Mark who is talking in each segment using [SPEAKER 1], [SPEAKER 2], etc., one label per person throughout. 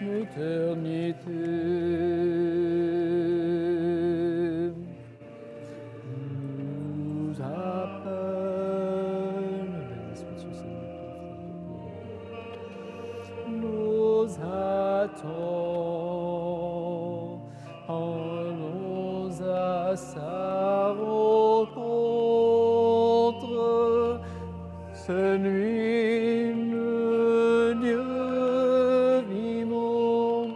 [SPEAKER 1] l'éternité. Nous appelle, nous attend, allons à sa rencontre, celui le Dieu vivant.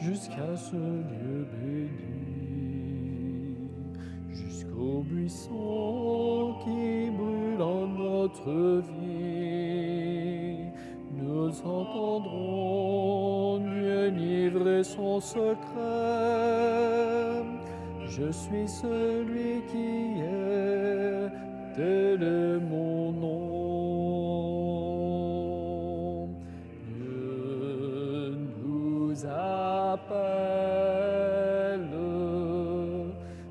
[SPEAKER 1] Jusqu'à ce lieu béni, jusqu'au buisson qui brûle en notre vie, nous entendrons Dieu livrer son secret. Je suis celui qui est, tel est mon nom. Dieu nous appelle,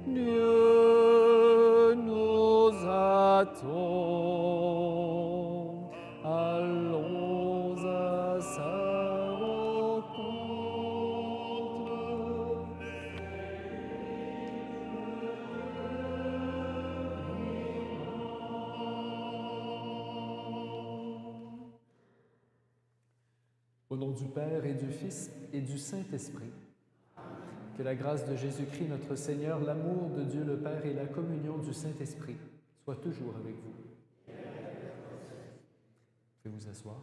[SPEAKER 1] Dieu nous attend, allons à sa rencontre. Au nom du Père et du Fils et du Saint-Esprit, que la grâce de Jésus-Christ notre Seigneur, l'amour de Dieu le Père et la communion du Saint-Esprit soient toujours avec vous. Vous pouvez vous asseoir.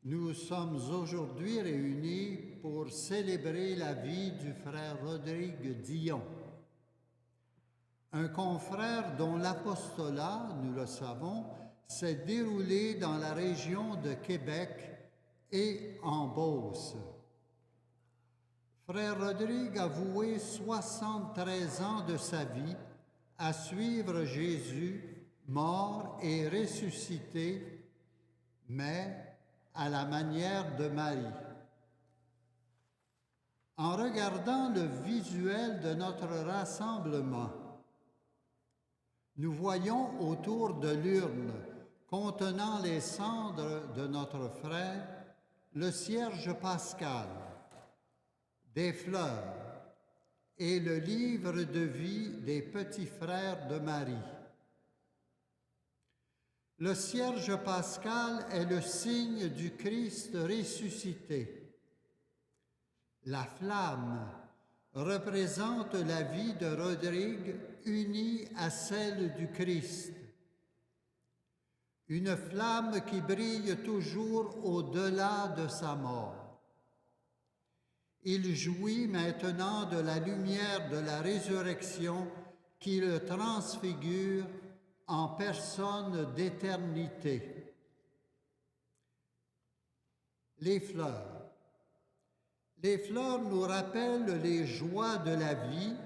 [SPEAKER 2] Nous sommes aujourd'hui réunis pour célébrer la vie du frère Rodrigue Dion, un confrère dont l'apostolat, nous le savons, s'est déroulé dans la région de Québec et en Beauce. Frère Rodrigue a voué 73 ans de sa vie à suivre Jésus, mort et ressuscité, mais à la manière de Marie. En regardant le visuel de notre rassemblement, nous voyons autour de l'urne contenant les cendres de notre frère le cierge pascal, des fleurs et le livre de vie des petits frères de Marie. Le cierge pascal est le signe du Christ ressuscité. La flamme représente la vie de Rodrigue unie à celle du Christ. Une flamme qui brille toujours au-delà de sa mort. Il jouit maintenant de la lumière de la résurrection qui le transfigure en personne d'éternité. Les fleurs. Les fleurs nous rappellent les joies de la vie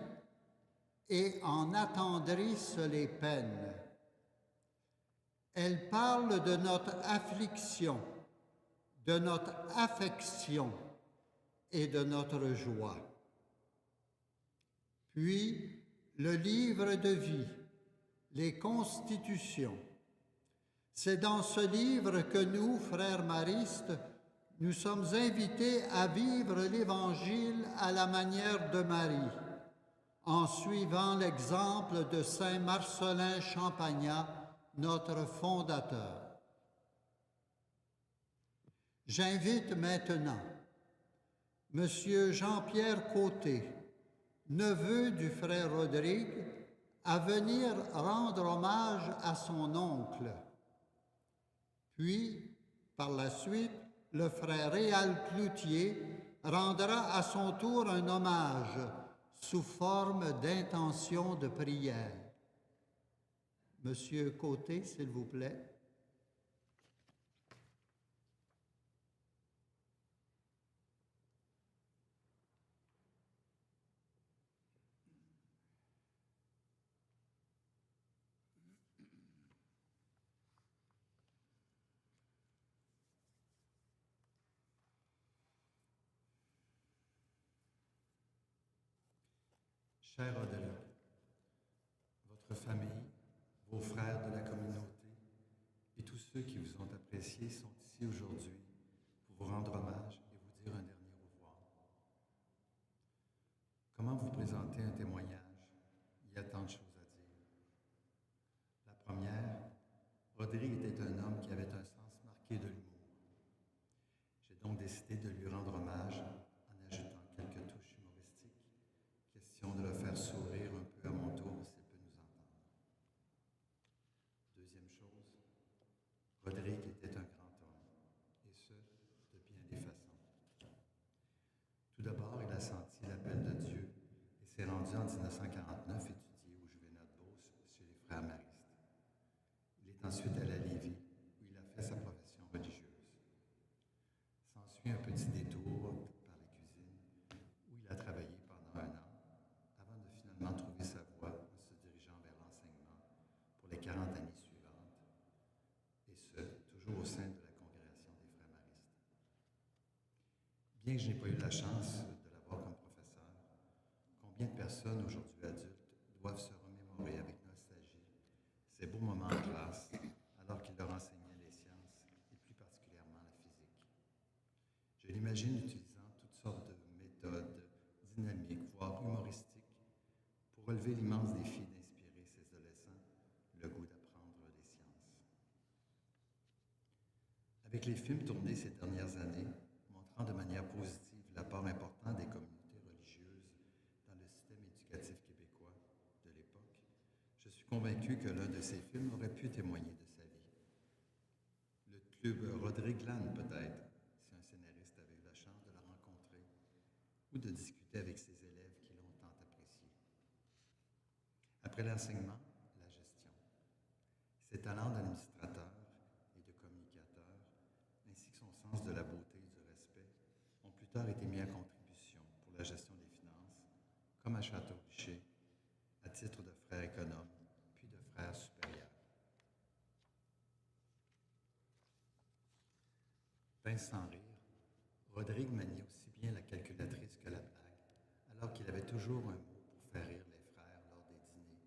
[SPEAKER 2] et en attendrissent les peines. Elles parlent de notre affliction, de notre affection et de notre joie. Puis, le livre de vie, les constitutions. C'est dans ce livre que nous, frères maristes, nous sommes invités à vivre l'Évangile à la manière de Marie, en suivant l'exemple de saint Marcellin Champagnat, notre fondateur. J'invite maintenant Monsieur Jean-Pierre Côté, neveu du frère Rodrigue, à venir rendre hommage à son oncle. Puis, par la suite, le frère Réal Cloutier rendra à son tour un hommage sous forme d'intention de prière. Monsieur Côté, s'il vous plaît.
[SPEAKER 3] Cher Rodrigue, votre famille, vos frères de la communauté et tous ceux qui vous ont apprécié sont ici aujourd'hui pour vous rendre hommage et vous dire un dernier au revoir. Comment vous présenter un témoignage? Il y a tant de choses à dire. La première, Rodrigue était un homme qui avait un sens marqué de l'humour. J'ai donc décidé de lui rendre hommage en ajoutant quelques touches humoristiques, question de le faire sourire un peu à mon tour s'il peut nous entendre. Deuxième chose, Rodrigue était un grand homme, et ce, de bien des façons. Tout d'abord, il a senti l'appel de Dieu et s'est rendu en 1949 étudier au Juvénat de Beauce chez les frères maristes. Il est ensuite allé à Lévis, où il a fait sa profession religieuse. S'ensuit un petit détour par la cuisine, où il a travaillé pendant 1 an, avant de finalement trouver sa voie en se dirigeant vers l'enseignement pour les 40 années suivantes, et ce, toujours au sein de la congrégation des frères maristes. Bien que je n'ai pas eu la chance de l'avoir comme professeur, combien de personnes aujourd'hui adultes doivent se remémorer avec nostalgie ces beaux moments en classe alors qu'il leur enseignait les sciences et plus particulièrement la physique. Je l'imagine utilisant toutes sortes de méthodes dynamiques, voire humoristiques, pour relever l'immense défi d'inspirer ces adolescents le goût d'apprendre les sciences. Avec les films tournés ces dernières années, montrant de manière positive l'apport important des communautés religieuses dans le système éducatif québécois de l'époque, je suis convaincu que l'un de ces films aurait pu témoigner de sa vie. Le club Rodrigue Land, peut-être, si un scénariste avait eu la chance de le rencontrer ou de discuter avec ses élèves qui l'ont tant apprécié. Après l'enseignement, la gestion. Ses talents d'administrateur et de communicateur, ainsi que son sens de la beauté et du respect, ont plus tard été mis à contribution pour la gestion des finances, comme à Château-Richer, à titre de frère économe, puis de frère supérieur. Sans rire, Rodrigue maniait aussi bien la calculatrice que la blague, alors qu'il avait toujours un mot pour faire rire les frères lors des dîners,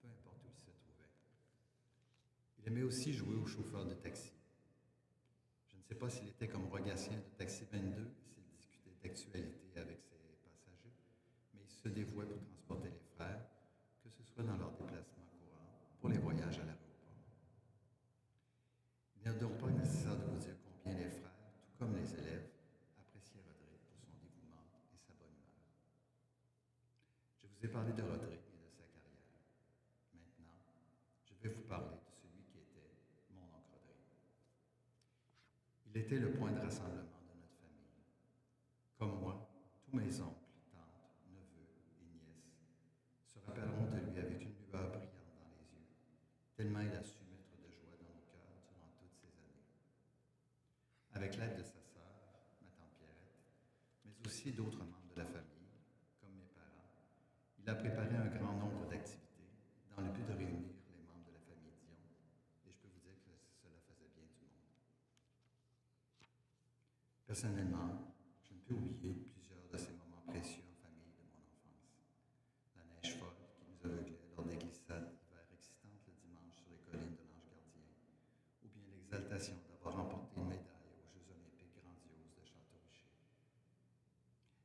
[SPEAKER 3] peu importe où ils se trouvaient. Il aimait aussi jouer au chauffeur de taxi. Je ne sais pas s'il était comme Rogatien de Taxi 22, s'il discutait d'actualité avec ses passagers, mais il se dévouait pour transporter les frères, que ce soit dans leurs déplacements courants, pour les voyages à l'aéroport. Il n'est donc pas nécessaire de vous dire combien les frères, tout comme les élèves, appréciaient Rodrigue pour son dévouement et sa bonne humeur. Je vous ai parlé de Rodrigue et de sa carrière. Maintenant, je vais vous parler de celui qui était mon oncle Rodrigue. Il était le point de rassemblement de notre famille. Comme moi, tous mes oncles, tantes, neveux et nièces se rappelleront de lui avec une lueur brillante dans les yeux, tellement il a su mettre de joie dans nos cœurs durant toutes ces années. Avec l'aide de sa sœur, ma tante Pierrette, mais aussi d'autres membres de la famille, comme mes parents, il a préparé un grand nombre d'activités dans le but de réunir les membres de la famille Dion, et je peux vous dire que cela faisait bien du monde. Personnellement, je ne peux oublier plusieurs de ces moments précieux en famille de mon enfance. La neige folle qui nous aveuglait lors des glissades d'hiver excitantes le dimanche sur les collines de l'Ange Gardien, ou bien l'exaltation d'avoir remporté une médaille aux Jeux olympiques grandioses de Château-Richer.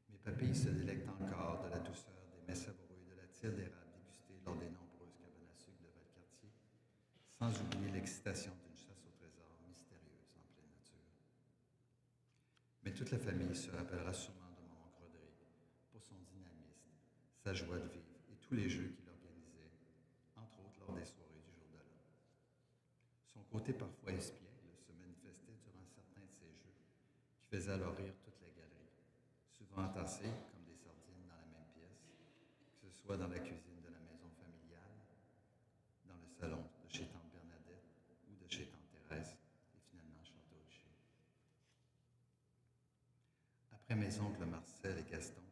[SPEAKER 3] Mes papilles se délectent encore de la douceur des mets savoureux et de la tire d'érable dégustée lors des nombreuses cabanes à sucre de Valcartier, sans oublier l'excitation d'une chasse au trésor mystérieuse en pleine nature. Mais toute la famille se rappellera sûrement de mon oncle Rodrigue pour son dynamisme, sa joie de vivre et tous les jeux qu'il organisait, entre autres lors des soirées du jour de l'an. Son côté parfois espiègle se manifestait durant certains de ces jeux, qui faisaient alors rire toute la galerie, souvent entassés comme des sardines dans la même pièce, que ce soit dans la cuisine de la maison familiale, dans le salon de chez tante Bernadette ou de chez tante Thérèse, et finalement Château-Richer. Après mes oncles Marcel et Gaston,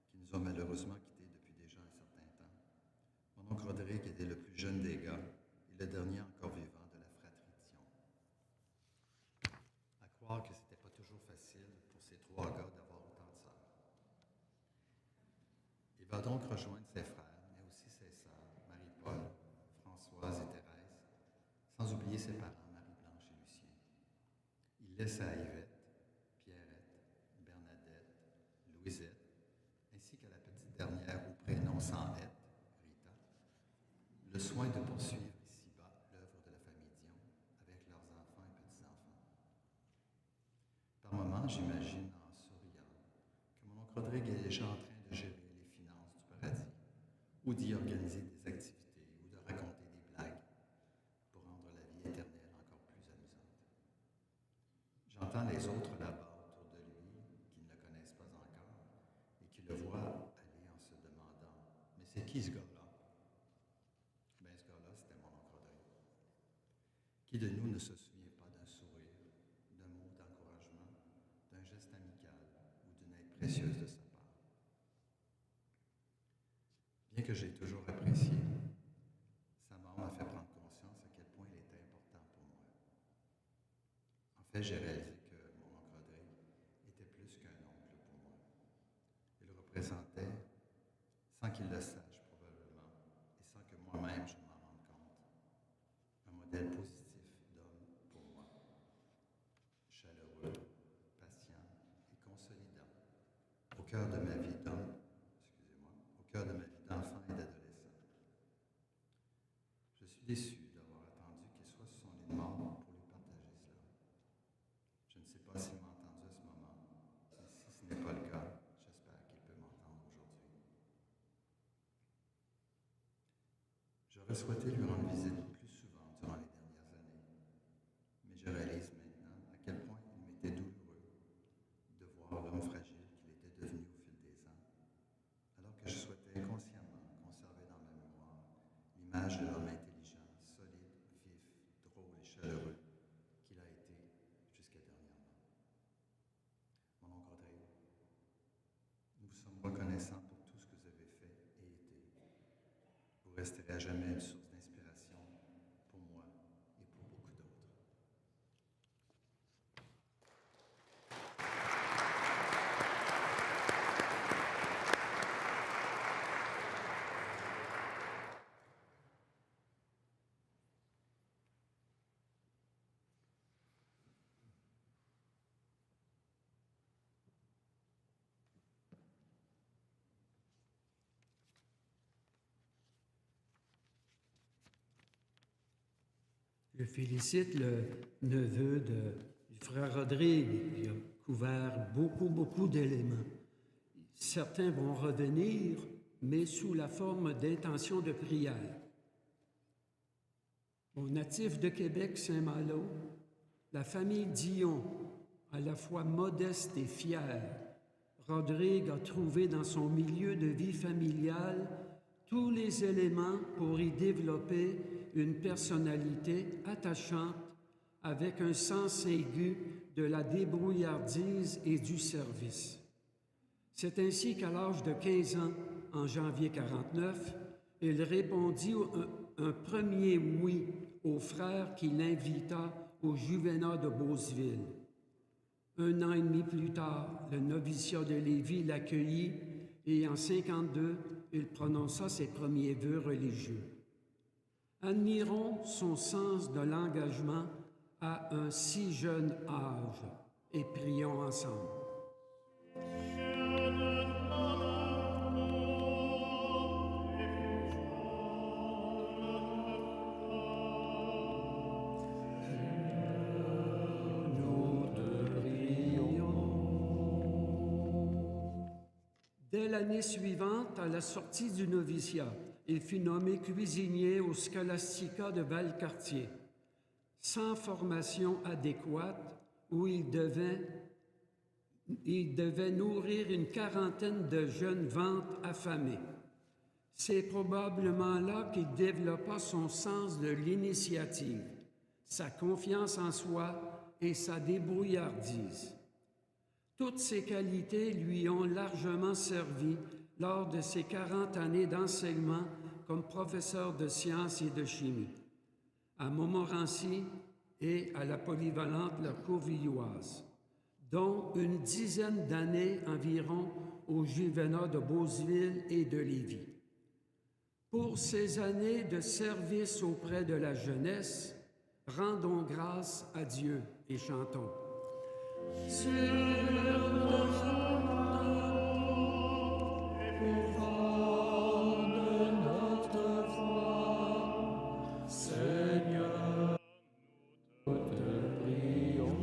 [SPEAKER 3] qui nous ont malheureusement quittés depuis déjà un certain temps, mon oncle Rodrigue était le plus jeune des gars et le dernier encore vivant de la fratrie Dion. À croire que c'était pas toujours facile pour ces 3 gars d'avoir autant de sœurs. va donc rejoindre ses frères, mais aussi ses sœurs, Marie-Paul, Françoise et Thérèse, sans oublier ses parents, Marie-Blanche et Lucien. Il laisse à Yvette, Pierrette, Bernadette, Louisette, ainsi qu'à la petite dernière au prénom sans être, Rita, le soin de poursuivre ici-bas l'œuvre de la famille Dion avec leurs enfants et petits-enfants. Par moments, j'imagine en souriant que mon oncle Rodrigue est déjà en train de gérer les finances du paradis, ou d'y organiser des activités, ou de raconter des blagues pour rendre la vie éternelle encore plus amusante. J'entends les autres là-bas autour de lui, qui ne le connaissent pas encore, et qui le voient aller en se demandant « Mais c'est qui ce gars-là? » Ben, ce gars-là, c'était mon oncle Rodrigue. Qui de nous ne se souvient pas d'un sourire, d'un mot d'encouragement, d'un geste amical ou d'une aide précieuse de sa part? Bien que j'ai toujours apprécié, sa mort m'a fait prendre conscience à quel point il était important pour moi. En fait, j'ai réalisé que mon oncle Rodrigue était plus qu'un oncle pour moi. Il représentait, sans qu'il le sache probablement, et sans que moi-même je m'en rende compte, un modèle positif d'homme pour moi. Chaleureux, patient et consolidant, au cœur de ma vie d'homme, au cœur de ma vie d'enfant et d'adolescent. Je suis déçu d'avoir attendu qu'il soit sur son lit de mort pour lui partager cela. Je ne sais pas s'il m'a entendu à ce moment, mais si ce n'est pas le cas, j'espère qu'il peut m'entendre aujourd'hui. J'aurais souhaité lui rendre visite plus souvent durant les dernières années, mais je réalise maintenant à quel point il m'était douloureux de voir l'homme fragile qu'il était devenu au fil des ans, alors que je souhaitais inconsciemment conserver dans ma mémoire l'image de l'homme intelligent, solide, vif, drôle et chaleureux qu'il a été jusqu'à dernièrement. Mon oncle Rodrigue, nous vous sommes reconnaissants pour tout ce que vous avez fait et été. Vous resterez à jamais une source d'inspiration pour moi et pour beaucoup d'autres.
[SPEAKER 4] Je félicite le neveu du frère Rodrigue. Il a couvert beaucoup d'éléments. Certains vont revenir, mais sous la forme d'intentions de prière. Au natif de Québec, Saint-Malo, la famille Dion, à la fois modeste et fière, Rodrigue a trouvé dans son milieu de vie familiale tous les éléments pour y développer une personnalité attachante avec un sens aigu de la débrouillardise et du service. C'est ainsi qu'à l'âge de 15 ans, en janvier 49, il répondit un premier oui au frère qui l'invita au Juvénat de Beauceville. 1 an et demi plus tard, le noviciat de Lévis l'accueillit et en 52, il prononça ses premiers vœux religieux. Admirons son sens de l'engagement à un si jeune âge et prions ensemble. Dès l'année suivante, à la sortie du noviciat, il fut nommé cuisinier au Scholastica de Valcartier. Sans formation adéquate, où il devait nourrir une quarantaine de jeunes ventres affamés. C'est probablement là qu'il développa son sens de l'initiative, sa confiance en soi et sa débrouillardise. Toutes ces qualités lui ont largement servi lors de ses 40 années d'enseignement comme professeur de sciences et de chimie, à Montmorency et à la polyvalente La Courvilloise, dont une dizaine d'années environ au Juvénat de Beauceville et de Lévis. Pour ces années de service auprès de la jeunesse, rendons grâce à Dieu et chantons. Sur le fondement effort de notre foi, Seigneur, nous te prions.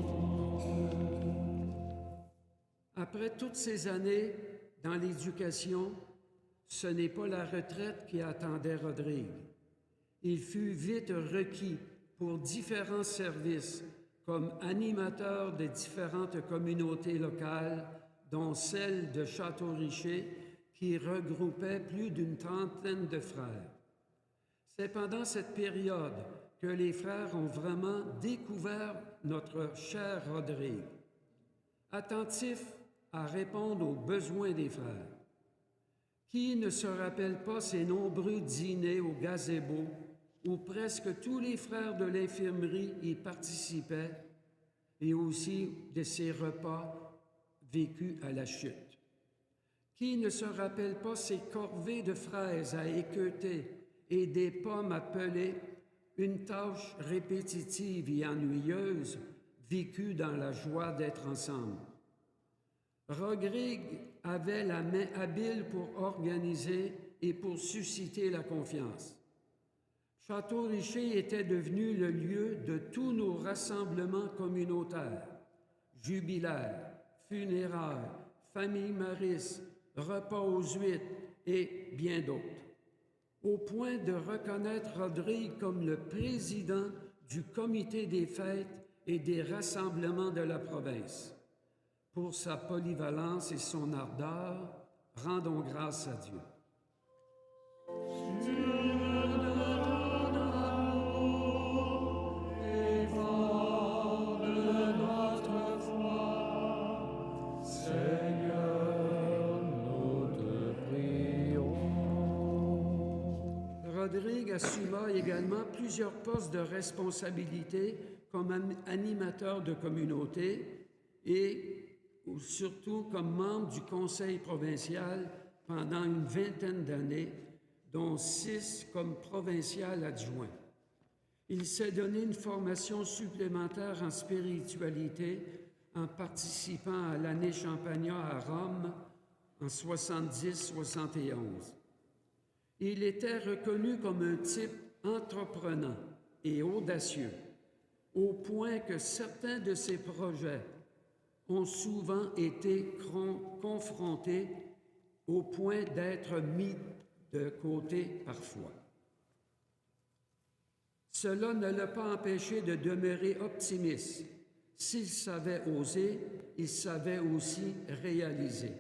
[SPEAKER 4] Après toutes ces années dans l'éducation, ce n'est pas la retraite qui attendait Rodrigue. Il fut vite requis pour différents services comme animateur de différentes communautés locales, dont celle de Château-Richer, qui regroupait plus d'une trentaine de frères. C'est pendant cette période que les frères ont vraiment découvert notre cher Rodrigue, attentif à répondre aux besoins des frères. Qui ne se rappelle pas ces nombreux dîners au gazebo où presque tous les frères de l'infirmerie y participaient et aussi de ces repas vécus à la chute? Qui ne se rappelle pas ces corvées de fraises à équeuter et des pommes à peler, une tâche répétitive et ennuyeuse vécue dans la joie d'être ensemble? Rodrigue avait la main habile pour organiser et pour susciter la confiance. Château-Richer était devenu le lieu de tous nos rassemblements communautaires, jubilaires, funérailles, famille mariste, repas aux huîtres et bien d'autres, au point de reconnaître Rodrigue comme le président du comité des fêtes et des rassemblements de la province. Pour sa polyvalence et son ardeur, rendons grâce à Dieu. Rodrigue assuma également plusieurs postes de responsabilité comme animateur de communauté et surtout comme membre du conseil provincial pendant une vingtaine d'années, dont 6 comme provincial adjoint. Il s'est donné une formation supplémentaire en spiritualité en participant à l'année Champagnat à Rome en 70-71. Il était reconnu comme un type entreprenant et audacieux, au point que certains de ses projets ont souvent été confrontés au point d'être mis de côté parfois. Cela ne l'a pas empêché de demeurer optimiste. S'il savait oser, il savait aussi réaliser.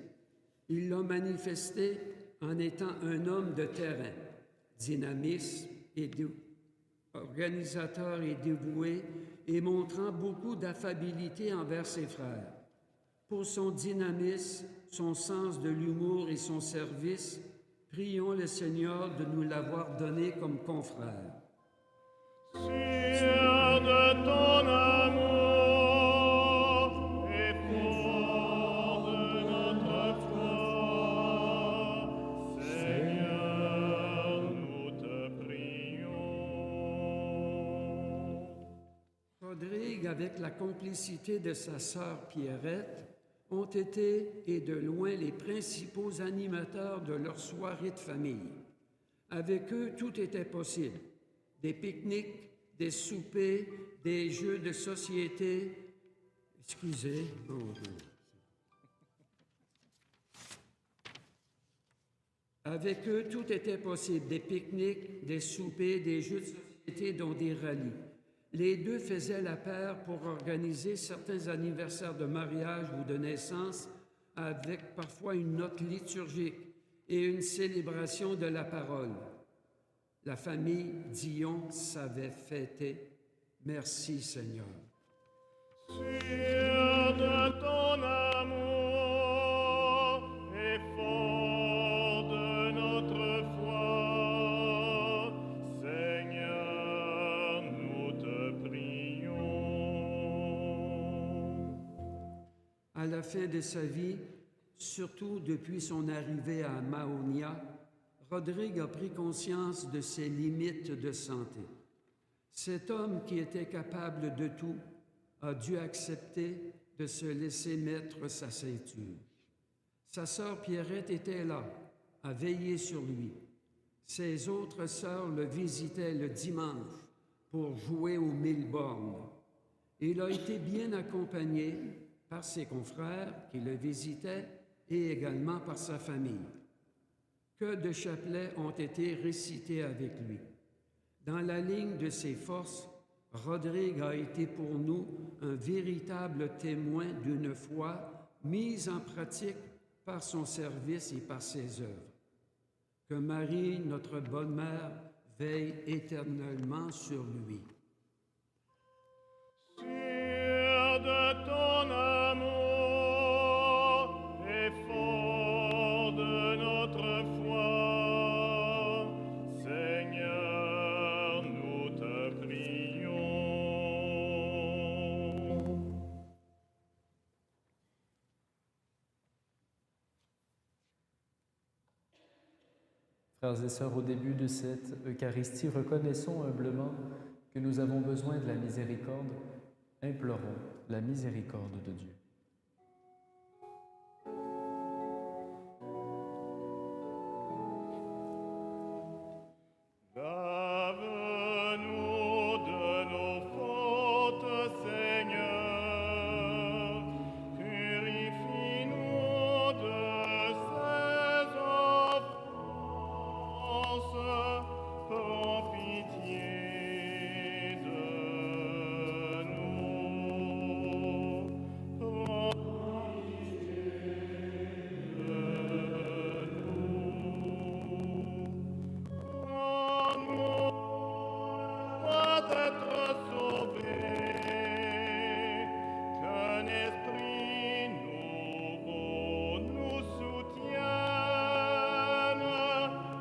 [SPEAKER 4] Il l'a manifesté en étant un homme de terrain, dynamiste et organisateur et dévoué, et montrant beaucoup d'affabilité envers ses frères. Pour son dynamisme, son sens de l'humour et son service, prions le Seigneur de nous l'avoir donné comme confrère.
[SPEAKER 5] Sûr de ton amour et fort de notre foi, Seigneur, nous te prions.
[SPEAKER 4] Rodrigue, avec la complicité de sa sœur Pierrette, ont été et de loin les principaux animateurs de leur soirée de famille. Avec eux, tout était possible. Des pique-niques, des soupers, des jeux de société. Excusez. Avec eux, tout était possible. Des pique-niques, des soupers, des jeux de société, dont des rallyes. Les deux faisaient la paire pour organiser certains anniversaires de mariage ou de naissance avec parfois une note liturgique et une célébration de la parole. La famille Dion savait fêter. Merci Seigneur.
[SPEAKER 5] Sûr de ton amour et fort de notre foi, Seigneur, nous te prions.
[SPEAKER 4] la fin de sa vie, surtout depuis son arrivée à Mahonia, Rodrigue a pris conscience de ses limites de santé. Cet homme qui était capable de tout a dû accepter de se laisser mettre sa ceinture. Sa sœur Pierrette était là, à veiller sur lui. Ses autres sœurs le visitaient le dimanche pour jouer aux 1000 bornes. Il a été bien accompagné par ses confrères qui le visitaient et également par sa famille. Que de chapelets ont été récités avec lui. Dans la ligne de ses forces, Rodrigue a été pour nous un véritable témoin d'une foi mise en pratique par son service et par ses œuvres. Que Marie, notre bonne mère, veille éternellement sur lui.
[SPEAKER 5] Sûr de ton amour et fort de notre foi, Seigneur, nous te prions.
[SPEAKER 1] Frères et sœurs, au début de cette Eucharistie, reconnaissons humblement que nous avons besoin de la miséricorde. Implorons la miséricorde de Dieu.
[SPEAKER 5] Lave-nous de nos fautes, Seigneur. Purifie-nous de ces offenses. Prends pitié de nous. Prends pitié de nous. D'être sauvés, qu'un esprit nouveau nous soutienne.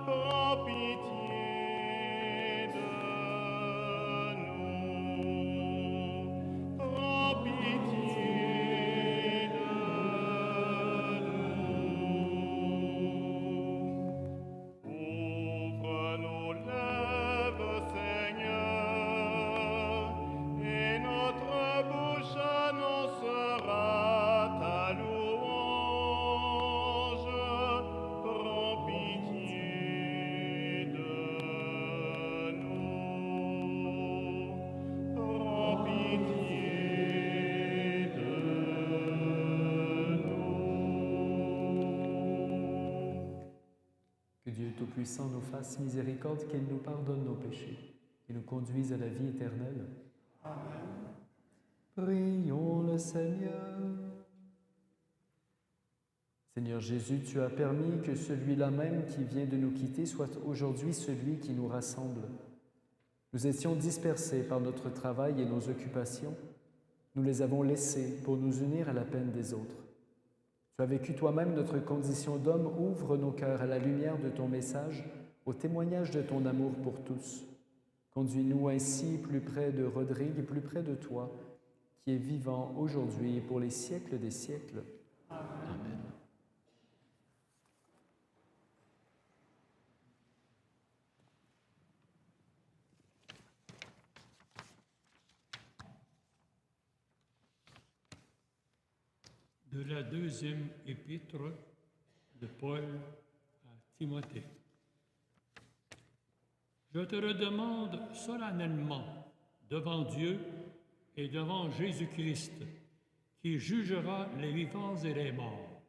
[SPEAKER 5] Prends pitié de nous. Prends pitié de nous. Ouvre nos lèvres, Seigneur, et notre bouche annoncera ta louange. Prends pitié de nous. Prends pitié de nous.
[SPEAKER 1] Que Dieu Tout-Puissant nous fasse miséricorde, qu'il nous pardonne nos péchés et nous conduise à la vie éternelle. Amen. Prions le Seigneur. Seigneur Jésus, tu as permis que celui-là même qui vient de nous quitter soit aujourd'hui celui qui nous rassemble. Nous étions dispersés par notre travail et nos occupations. Nous les avons laissés pour nous unir à la peine des autres. Tu as vécu toi-même notre condition d'homme, ouvre nos cœurs à la lumière de ton message, au témoignage de ton amour pour tous. Conduis-nous ainsi plus près de Rodrigue et plus près de toi, qui est vivant aujourd'hui et pour les siècles des siècles. Amen.
[SPEAKER 6] De la deuxième épître de Paul à Timothée. Je te redemande solennellement devant Dieu et devant Jésus-Christ, qui jugera les vivants et les morts.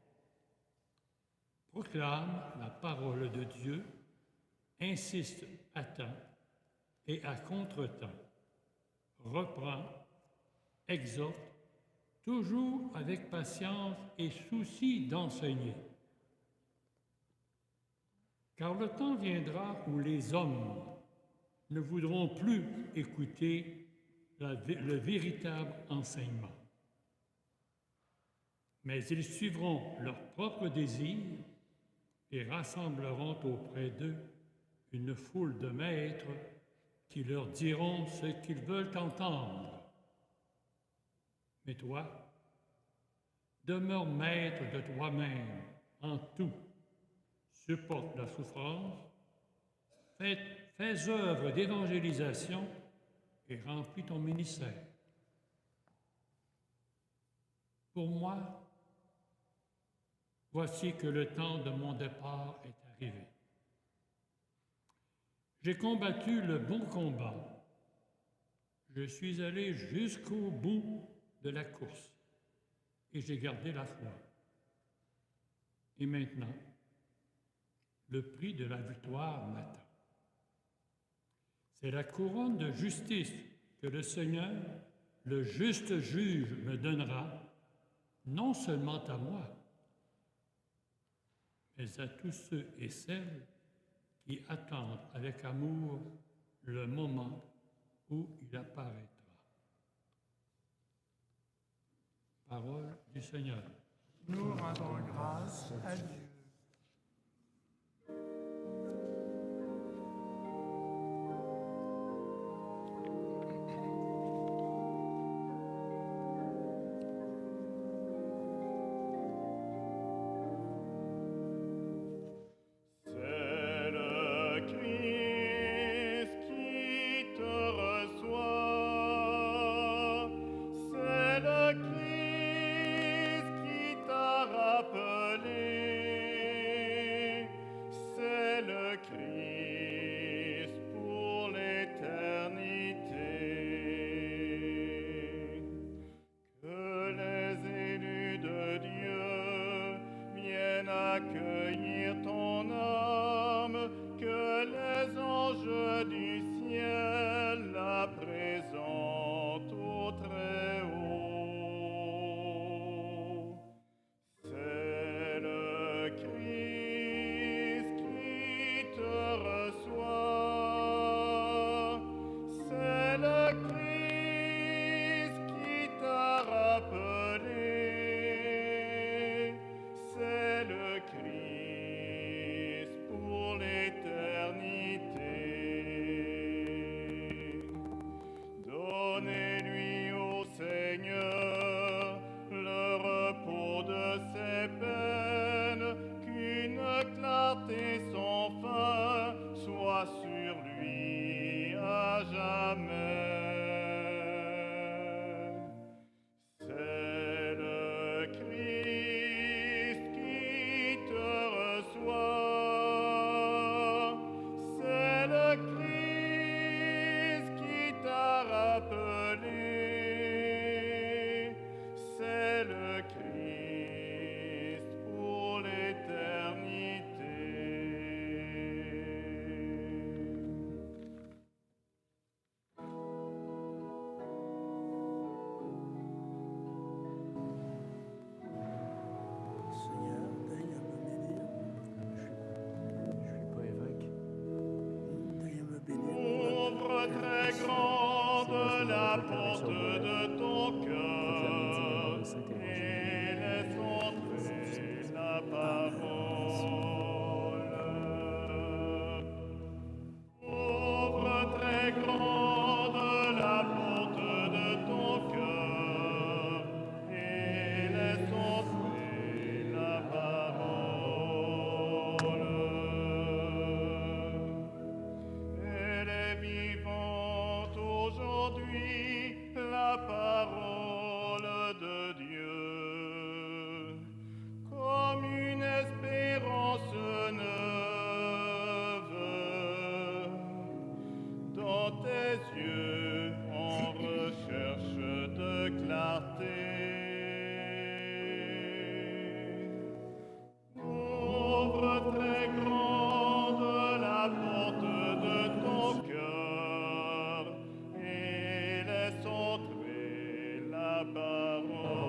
[SPEAKER 6] Proclame la parole de Dieu, insiste à temps et à contre-temps, reprend, exhorte, toujours avec patience et souci d'enseigner. Car le temps viendra où les hommes ne voudront plus écouter le véritable enseignement. Mais ils suivront leurs propres désirs et rassembleront auprès d'eux une foule de maîtres qui leur diront ce qu'ils veulent entendre. Mais toi, demeure maître de toi-même en tout, supporte la souffrance, fais œuvre d'évangélisation et remplis ton ministère. Pour moi, voici que le temps de mon départ est arrivé. J'ai combattu le bon combat. Je suis allé jusqu'au bout de la course et j'ai gardé la foi. Et maintenant, le prix de la victoire m'attend. C'est la couronne de justice que le Seigneur, le juste juge, me donnera, non seulement à moi, mais à tous ceux et celles qui attendent avec amour le moment où il apparaîtra. Parole du Seigneur.
[SPEAKER 7] Nous rendons grâce à Dieu.
[SPEAKER 5] C'est le Christ qui te reçoit, c'est le Christ qui t'a rappelé, c'est le Christ pour l'éternité. Que les élus de Dieu viennent accueillir ton âme, que les anges du ciel la présentent au Très-Haut. C'est le Christ qui te reçoit, c'est le Christ qui t'a rappelé, c'est le Christ pour l'éternité. Donnez-lui au Seigneur le repos de ses peines, qu'une clarté sans fin soit sur lui à jamais. C'est le Christ qui te reçoit, c'est le Christ qui t'a rappelé, c'est le Christ pour l'éternité.
[SPEAKER 7] Seigneur, daigne me bénir.
[SPEAKER 1] Je suis pas évêque.
[SPEAKER 7] Daigne me bénir.
[SPEAKER 5] Ouvre très grande la porte de ton cœur et laisse entrer la parole. Ouvre très grande la porte de ton cœur et laisse entrer la parole. Elle est vivante aujourd'hui, la parole de Dieu, comme une espérance neuve dans tes yeux en recherche de clarté. Ouvre très grande la porte de ton cœur et laisse entrer la parole.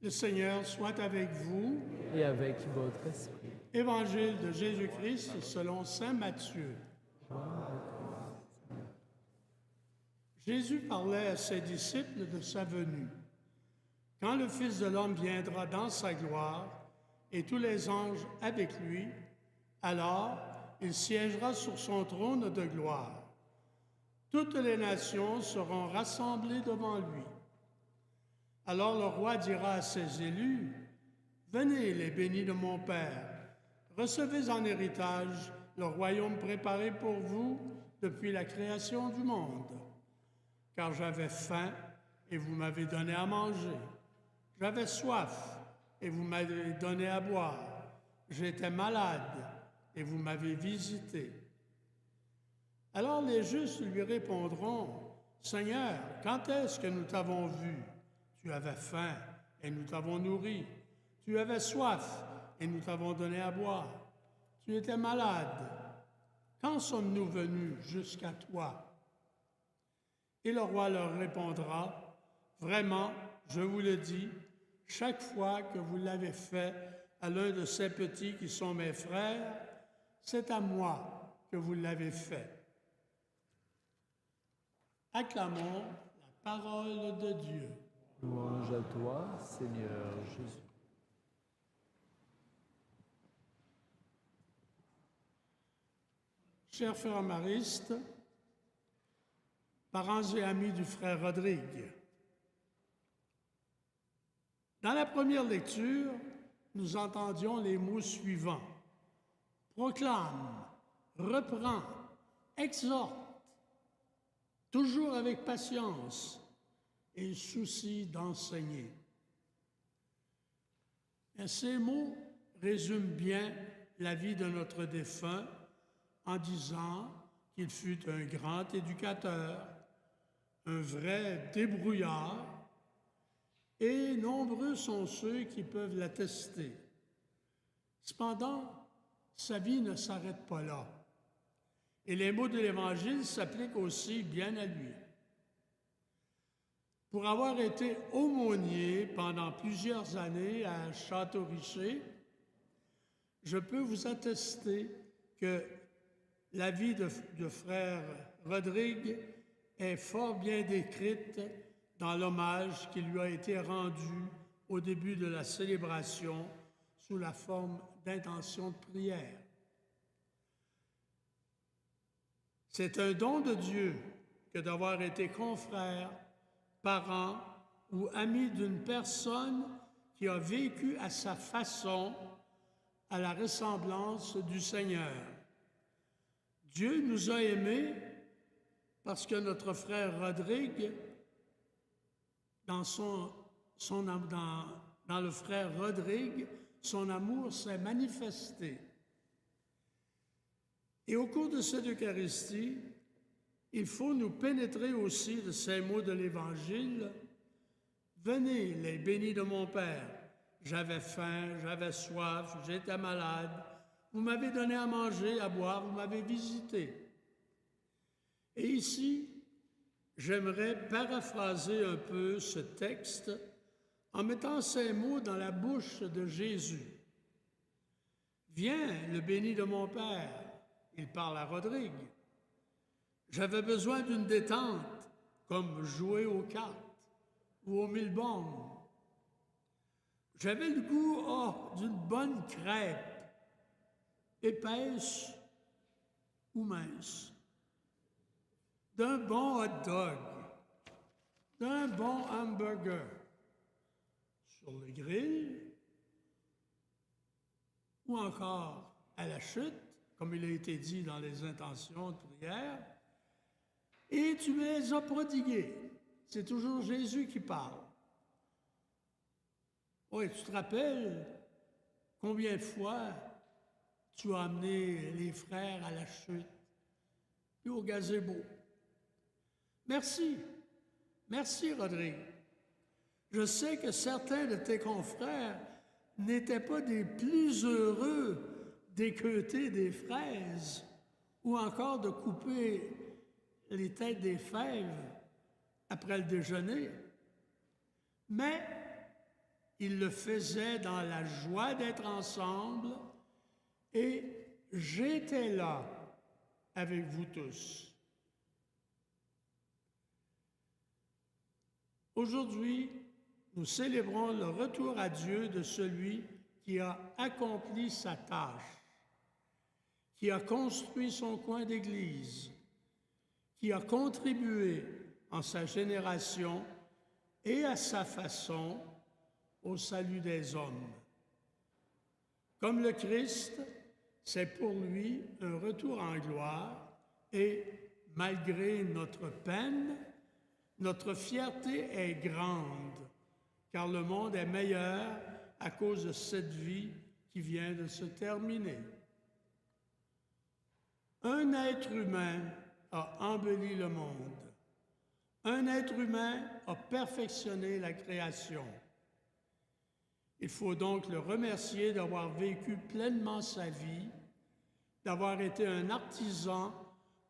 [SPEAKER 7] Le Seigneur soit avec vous.
[SPEAKER 1] Et avec votre esprit.
[SPEAKER 7] Évangile de Jésus-Christ selon saint Matthieu. Jésus parlait à ses disciples de sa venue. Quand le Fils de l'homme viendra dans sa gloire, et tous les anges avec lui, alors il siégera sur son trône de gloire. Toutes les nations seront rassemblées devant lui. Alors le roi dira à ses élus, « Venez, les bénis de mon Père, recevez en héritage le royaume préparé pour vous depuis la création du monde. Car j'avais faim et vous m'avez donné à manger. J'avais soif et vous m'avez donné à boire. J'étais malade et vous m'avez visité. » Alors les justes lui répondront, « Seigneur, quand est-ce que nous t'avons vu? Tu avais faim et nous t'avons nourri. Tu avais soif et nous t'avons donné à boire. Tu étais malade. Quand sommes-nous venus jusqu'à toi? » Et le roi leur répondra, « Vraiment, je vous le dis, chaque fois que vous l'avez fait à l'un de ces petits qui sont mes frères, c'est à moi que vous l'avez fait. » Acclamons la parole de Dieu.
[SPEAKER 1] Louange à toi, Seigneur Jésus.
[SPEAKER 7] Chers frères maristes, parents et amis du frère Rodrigue, dans la première lecture, nous entendions les mots suivants. Proclame, reprend, exhorte, toujours avec patience et souci d'enseigner. Et ces mots résument bien la vie de notre défunt en disant qu'il fut un grand éducateur, un vrai débrouillard, et nombreux sont ceux qui peuvent l'attester. Cependant, sa vie ne s'arrête pas là, et les mots de l'Évangile s'appliquent aussi bien à lui. Pour avoir été aumônier pendant plusieurs années à Château-Richer, je peux vous attester que la vie de frère Rodrigue est fort bien décrite dans l'hommage qui lui a été rendu au début de la célébration sous la forme d'intention de prière. C'est un don de Dieu que d'avoir été confrère, parent ou ami d'une personne qui a vécu à sa façon à la ressemblance du Seigneur. Dieu nous a aimés parce que notre frère Rodrigue, dans le frère Rodrigue, son amour s'est manifesté. Et au cours de cette Eucharistie, il faut nous pénétrer aussi de ces mots de l'Évangile. « Venez, les bénis de mon Père, j'avais faim, j'avais soif, j'étais malade. Vous m'avez donné à manger, à boire, vous m'avez visité. » Et ici, j'aimerais paraphraser un peu ce texte en mettant ces mots dans la bouche de Jésus. « Viens, le béni de mon Père. » Il parle à Rodrigue. « J'avais besoin d'une détente, comme jouer aux cartes ou au mille-bornes. J'avais le goût d'une bonne crêpe, épaisse ou mince, d'un bon hot dog, d'un bon hamburger sur le grill ou encore à la chute, comme il a été dit dans les intentions de prière, et tu me les as prodigués. » C'est toujours Jésus qui parle. Oui, tu te rappelles combien de fois tu as amené les frères à la chute puis au gazebo. Merci. Merci, Rodrigue. Je sais que certains de tes confrères n'étaient pas des plus heureux d'équeuter des fraises ou encore de couper les têtes des fèves après le déjeuner, mais ils le faisaient dans la joie d'être ensemble et j'étais là avec vous tous. Aujourd'hui, nous célébrons le retour à Dieu de celui qui a accompli sa tâche, qui a construit son coin d'église, qui a contribué en sa génération et à sa façon au salut des hommes. Comme le Christ, c'est pour lui un retour en gloire et, malgré notre peine, notre fierté est grande, car le monde est meilleur à cause de cette vie qui vient de se terminer. Un être humain a embelli le monde. Un être humain a perfectionné la création. Il faut donc le remercier d'avoir vécu pleinement sa vie, d'avoir été un artisan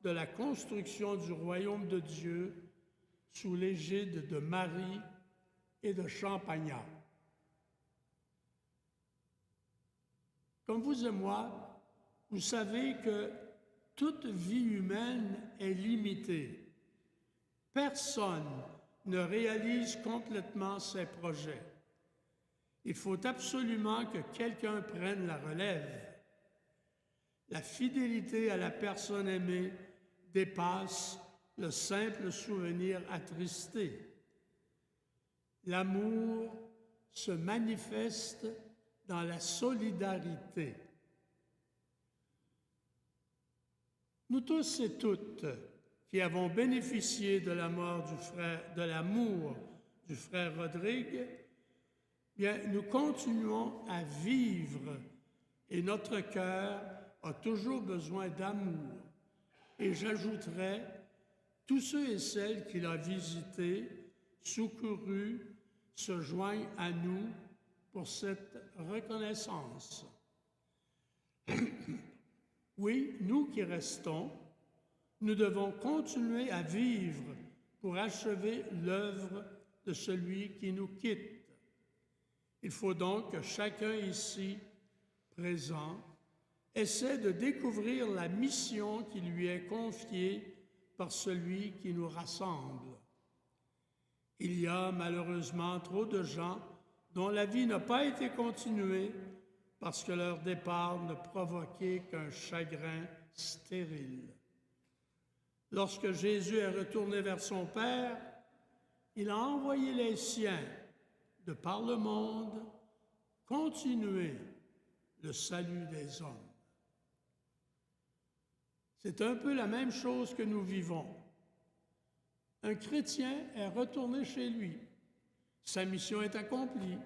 [SPEAKER 7] de la construction du royaume de Dieu sous l'égide de Marie et de Champagnat. Comme vous et moi, vous savez que toute vie humaine est limitée. Personne ne réalise complètement ses projets. Il faut absolument que quelqu'un prenne la relève. La fidélité à la personne aimée dépasse le simple souvenir attristé. L'amour se manifeste dans la solidarité. Nous tous et toutes qui avons bénéficié de l'amour du frère Rodrigue, bien, nous continuons à vivre et notre cœur a toujours besoin d'amour. Et j'ajouterai tous ceux et celles qu'il a visités, secourus, se joignent à nous pour cette reconnaissance. Oui, nous qui restons, nous devons continuer à vivre pour achever l'œuvre de celui qui nous quitte. Il faut donc que chacun ici présent essaie de découvrir la mission qui lui est confiée par celui qui nous rassemble. Il y a malheureusement trop de gens dont la vie n'a pas été continuée parce que leur départ ne provoquait qu'un chagrin stérile. Lorsque Jésus est retourné vers son Père, il a envoyé les siens de par le monde continuer le salut des hommes. C'est un peu la même chose que nous vivons. Un chrétien est retourné chez lui. Sa mission est accomplie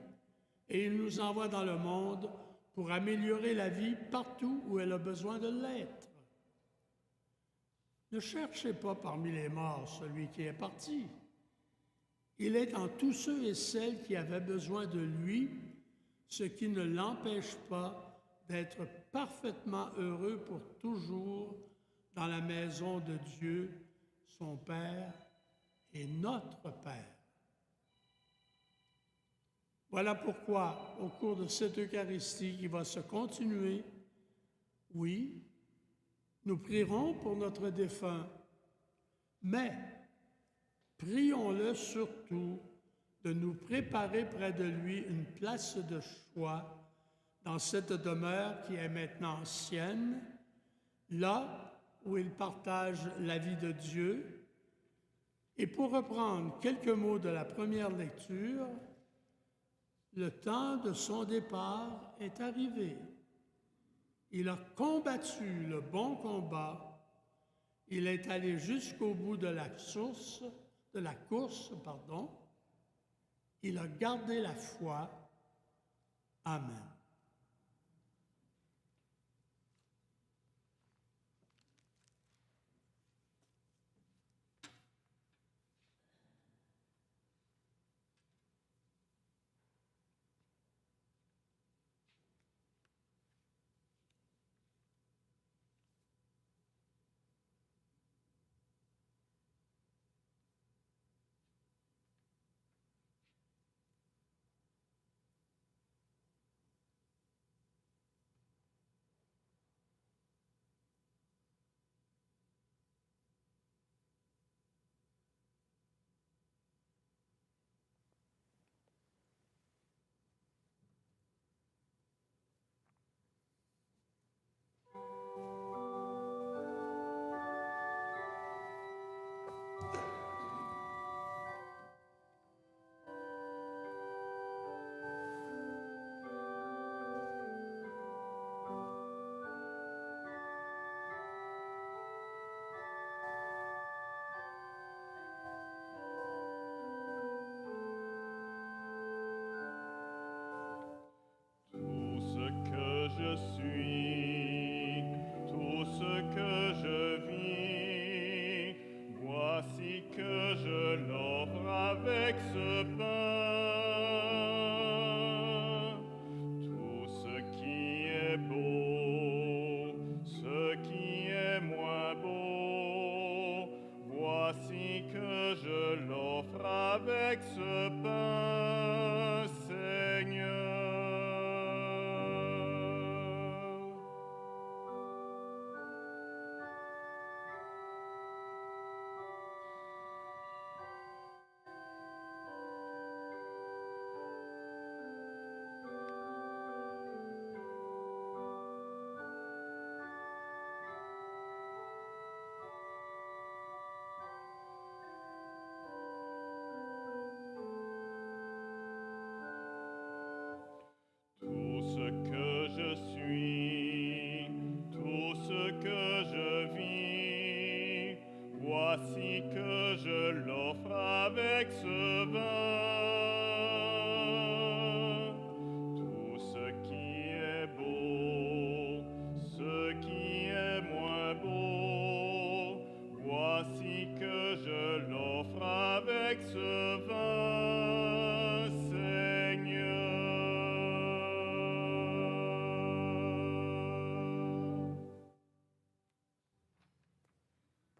[SPEAKER 7] et il nous envoie dans le monde pour améliorer la vie partout où elle a besoin de l'être. Ne cherchez pas parmi les morts celui qui est parti. Il est en tous ceux et celles qui avaient besoin de lui, ce qui ne l'empêche pas d'être parfaitement heureux pour toujours dans la maison de Dieu, son Père et notre Père. Voilà pourquoi, au cours de cette Eucharistie qui va se continuer, oui, nous prierons pour notre défunt, mais prions-le surtout de nous préparer près de lui une place de choix dans cette demeure qui est maintenant sienne, là où il partage la vie de Dieu. Et pour reprendre quelques mots de la première lecture, le temps de son départ est arrivé. Il a combattu le bon combat. Il est allé jusqu'au bout de la course. Il a gardé la foi. Amen.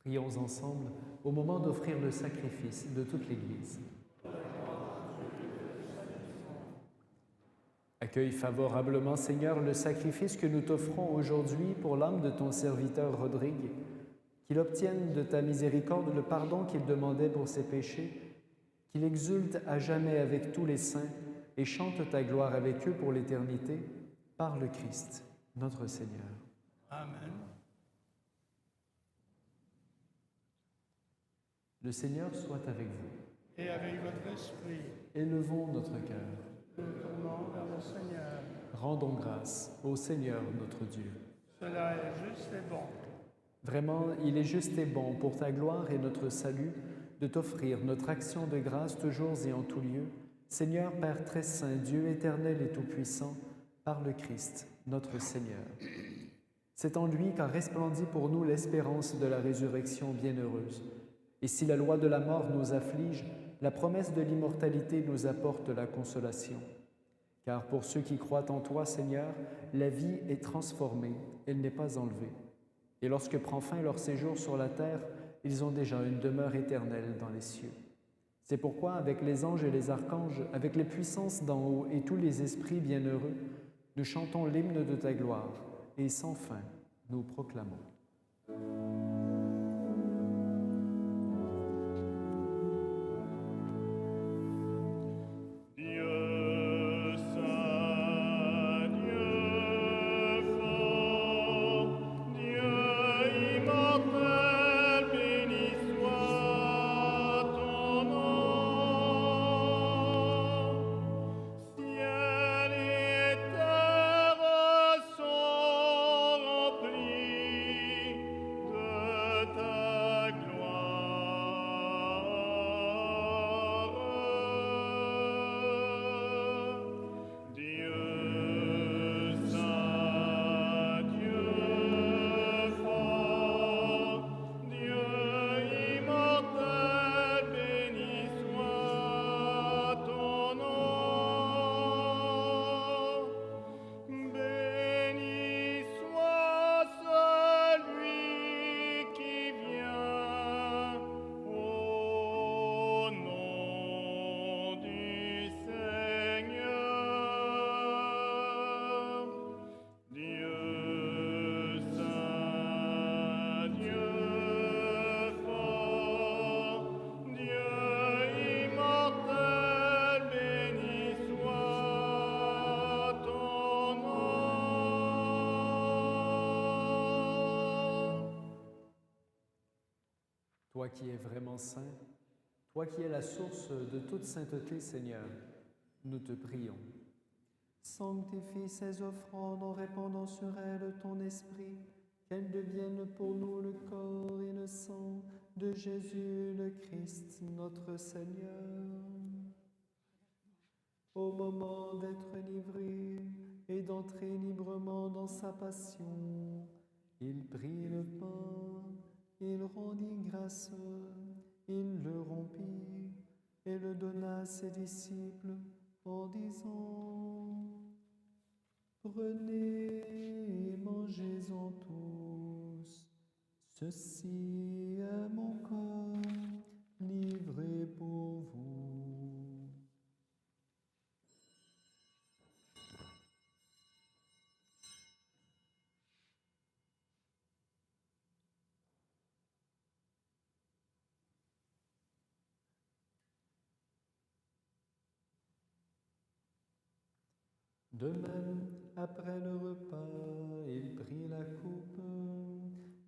[SPEAKER 1] Prions ensemble au moment d'offrir le sacrifice de toute l'Église. Accueille favorablement, Seigneur, le sacrifice que nous t'offrons aujourd'hui pour l'âme de ton serviteur Rodrigue, qu'il obtienne de ta miséricorde le pardon qu'il demandait pour ses péchés, qu'il exulte à jamais avec tous les saints et chante ta gloire avec eux pour l'éternité, par le Christ, notre Seigneur.
[SPEAKER 7] Amen.
[SPEAKER 1] Le Seigneur soit avec vous.
[SPEAKER 7] Et avec votre esprit,
[SPEAKER 1] Élevons notre cœur.
[SPEAKER 7] nous tournons vers le Seigneur.
[SPEAKER 1] Rendons grâce au Seigneur notre Dieu.
[SPEAKER 7] Cela est juste et bon.
[SPEAKER 1] Vraiment, il est juste et bon pour ta gloire et notre salut de t'offrir notre action de grâce toujours et en tout lieu, Seigneur Père très saint, Dieu éternel et tout-puissant, par le Christ, notre Seigneur. C'est en lui qu'a resplendit pour nous l'espérance de la résurrection bienheureuse. Et si la loi de la mort nous afflige, la promesse de l'immortalité nous apporte la consolation. Car pour ceux qui croient en toi, Seigneur, la vie est transformée, elle n'est pas enlevée. Et lorsque prend fin leur séjour sur la terre, ils ont déjà une demeure éternelle dans les cieux. C'est pourquoi, avec les anges et les archanges, avec les puissances d'en haut et tous les esprits bienheureux, nous chantons l'hymne de ta gloire, et sans fin, nous proclamons.
[SPEAKER 5] Dieu saint, Dieu fort, Dieu immortel, béni soit ton nom. Ciel et terre sont remplis de ta gloire. Dieu saint, Dieu fort, Dieu immortel, béni soit ton nom. Béni soit celui qui vient au nom du Seigneur. Dieu saint, Dieu fort, Dieu immortel, béni soit ton nom.
[SPEAKER 1] Toi qui es vraiment saint, toi qui es la source de toute sainteté, Seigneur, nous te prions. Sanctifie ces offrandes en répandant sur elles ton esprit, qu'elles deviennent pour nous le corps et le sang de Jésus le Christ, notre Seigneur. Au moment d'être livré et d'entrer librement dans sa passion, il prit le pain, il rendit grâce, il le rompit et le donna à ses disciples en disant: Prenez et mangez-en tous, ceci est mon corps livré pour vous. De même, après le repas, il prit la coupe.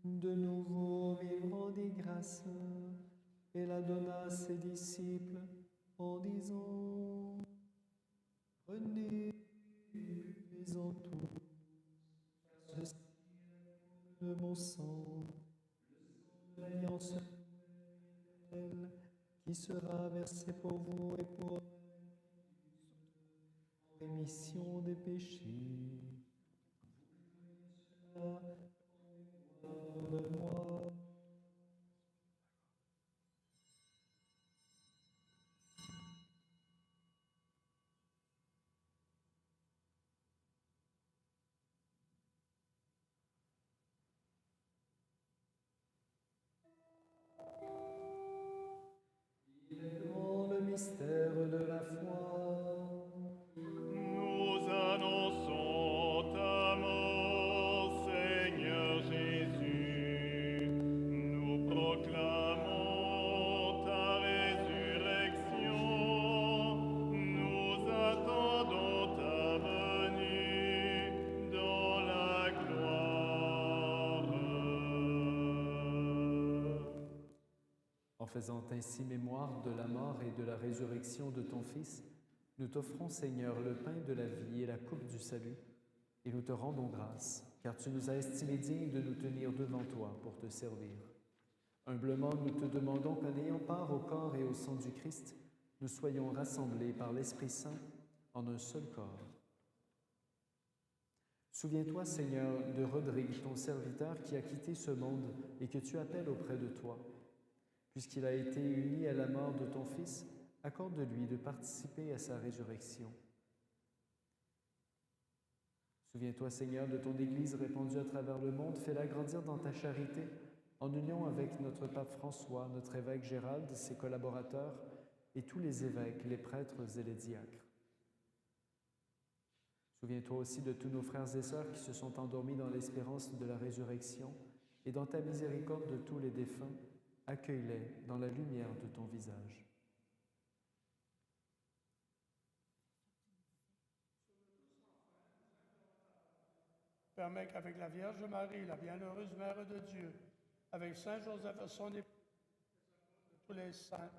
[SPEAKER 1] De nouveau, il rendit grâce et la donna à ses disciples en disant: Prenez et buvez-en tous, ceci est de mon sang, de l'alliance nouvelle, qui sera versé pour vous et pour rémission des péchés. Cela de moi. faisant ainsi mémoire de la mort et de la résurrection de ton Fils, nous t'offrons, Seigneur, le pain de la vie et la coupe du salut, et nous te rendons grâce, car tu nous as estimés dignes de nous tenir devant toi pour te servir. Humblement, nous te demandons qu'en ayant part au corps et au sang du Christ, nous soyons rassemblés par l'Esprit Saint en un seul corps. Souviens-toi, Seigneur, de Rodrigue, ton serviteur, qui a quitté ce monde et que tu appelles auprès de toi. Puisqu'il a été uni à la mort de ton Fils, accorde-lui de participer à sa résurrection. Souviens-toi, Seigneur, de ton Église répandue à travers le monde, fais-la grandir dans ta charité, en union avec notre pape François, notre évêque Gérald, ses collaborateurs, et tous les évêques, les prêtres et les diacres. Souviens-toi aussi de tous nos frères et sœurs qui se sont endormis dans l'espérance de la résurrection, et dans ta miséricorde de tous les défunts, accueille-les dans la lumière de ton visage.
[SPEAKER 7] Permets qu'avec la Vierge Marie, la bienheureuse Mère de Dieu, avec Saint Joseph, son époux, tous les saints,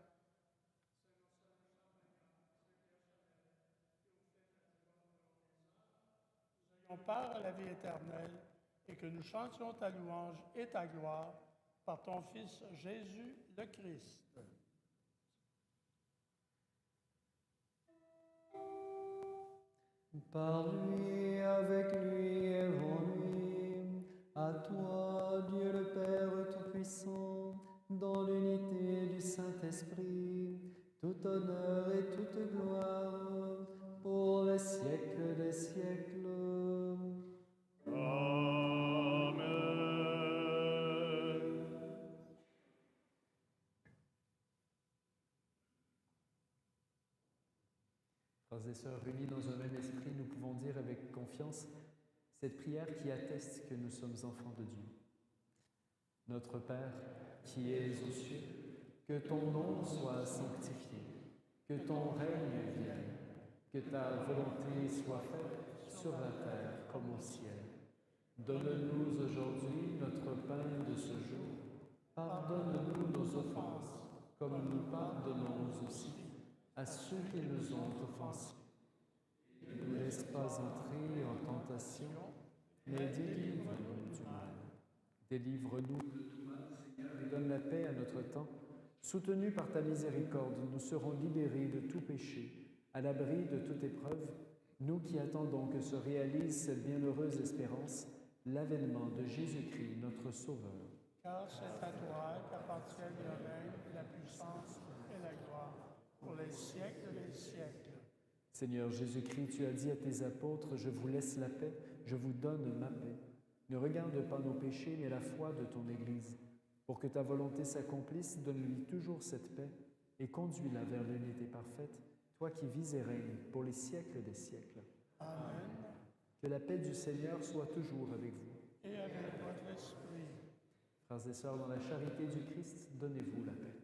[SPEAKER 7] nous ayons part à la vie éternelle et que nous chantions ta louange et ta gloire par ton Fils Jésus le Christ.
[SPEAKER 1] Par lui, avec lui et en lui, à toi, Dieu le Père Tout-Puissant, dans l'unité du Saint-Esprit, tout honneur et toute gloire, pour les siècles des siècles.
[SPEAKER 5] Amen.
[SPEAKER 1] Frères et sœurs, réunis dans un même esprit, nous pouvons dire avec confiance cette prière qui atteste que nous sommes enfants de Dieu. Notre Père, qui es aux cieux, que ton nom soit sanctifié, que ton règne vienne, que ta volonté soit faite sur la terre comme au ciel. Donne-nous aujourd'hui notre pain de ce jour. Pardonne-nous nos offenses, comme nous pardonnons aussi à ceux qui nous ont offensés. Ne nous laisse pas entrer en tentation, mais délivre-nous du mal. Délivre-nous de tout mal, Seigneur, et donne la paix à notre temps. Soutenus par ta miséricorde, nous serons libérés de tout péché, à l'abri de toute épreuve, nous qui attendons que se réalise cette bienheureuse espérance, l'avènement de Jésus-Christ, notre Sauveur.
[SPEAKER 7] Car c'est à toi qu'appartiennent le règne, la puissance et la gloire, pour les siècles des siècles.
[SPEAKER 1] Seigneur Jésus-Christ, tu as dit à tes apôtres, « Je vous laisse la paix, je vous donne ma paix. » Ne regarde pas nos péchés, mais la foi de ton Église. Pour que ta volonté s'accomplisse, donne-lui toujours cette paix et conduis-la vers l'unité parfaite, toi qui vis et règnes pour les siècles des siècles.
[SPEAKER 7] Amen.
[SPEAKER 1] Que la paix du Seigneur soit toujours avec vous.
[SPEAKER 7] Et avec votre esprit.
[SPEAKER 1] Frères et sœurs, dans la charité du Christ, donnez-vous la paix.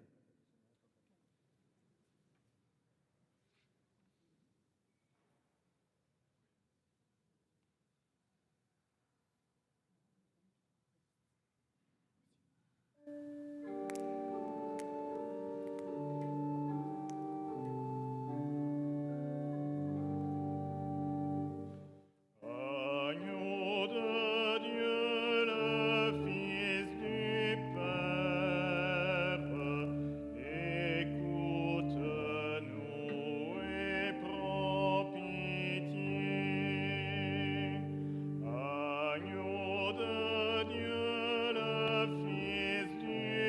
[SPEAKER 5] Agneau de Dieu, le Fils du Père, écoute-nous et prends pitié. Agneau de Dieu, le Fils du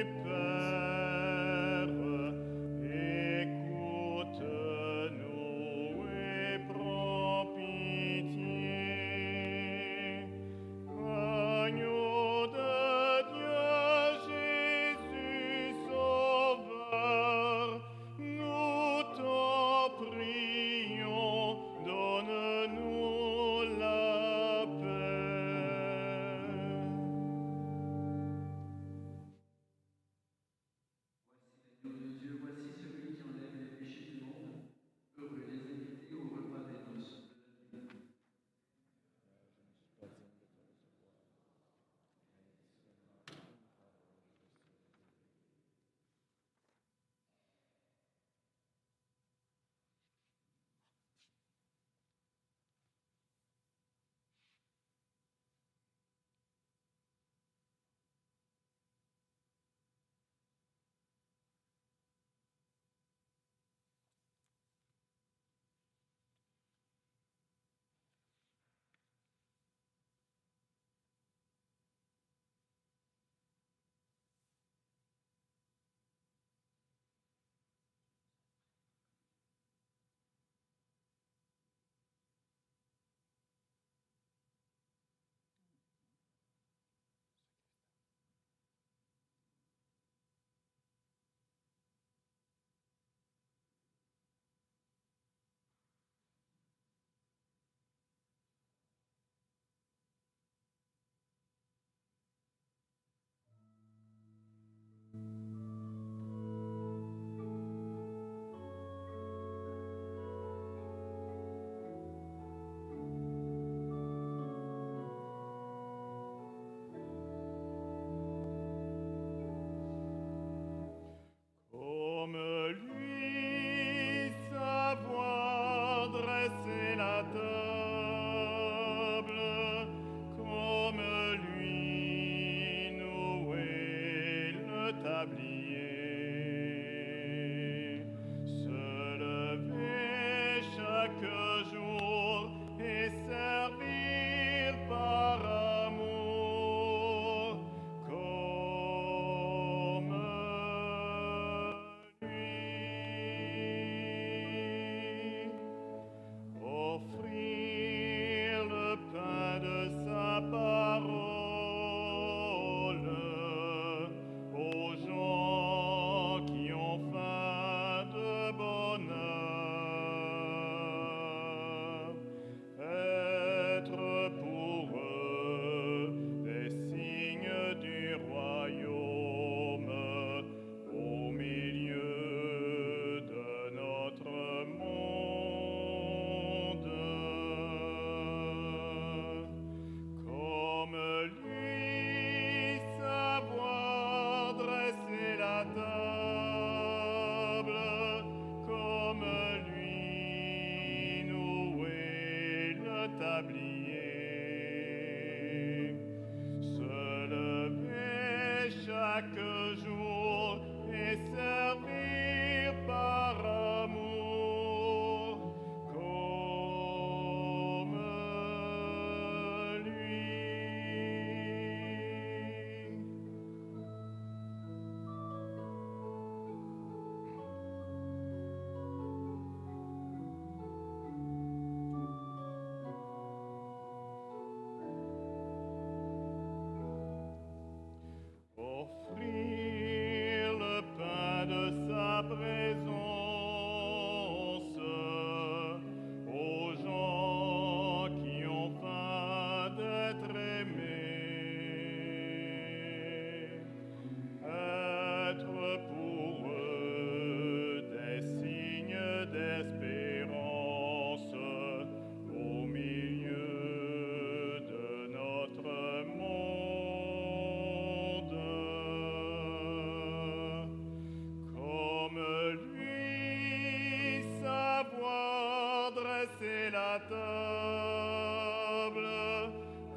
[SPEAKER 5] dresser la table,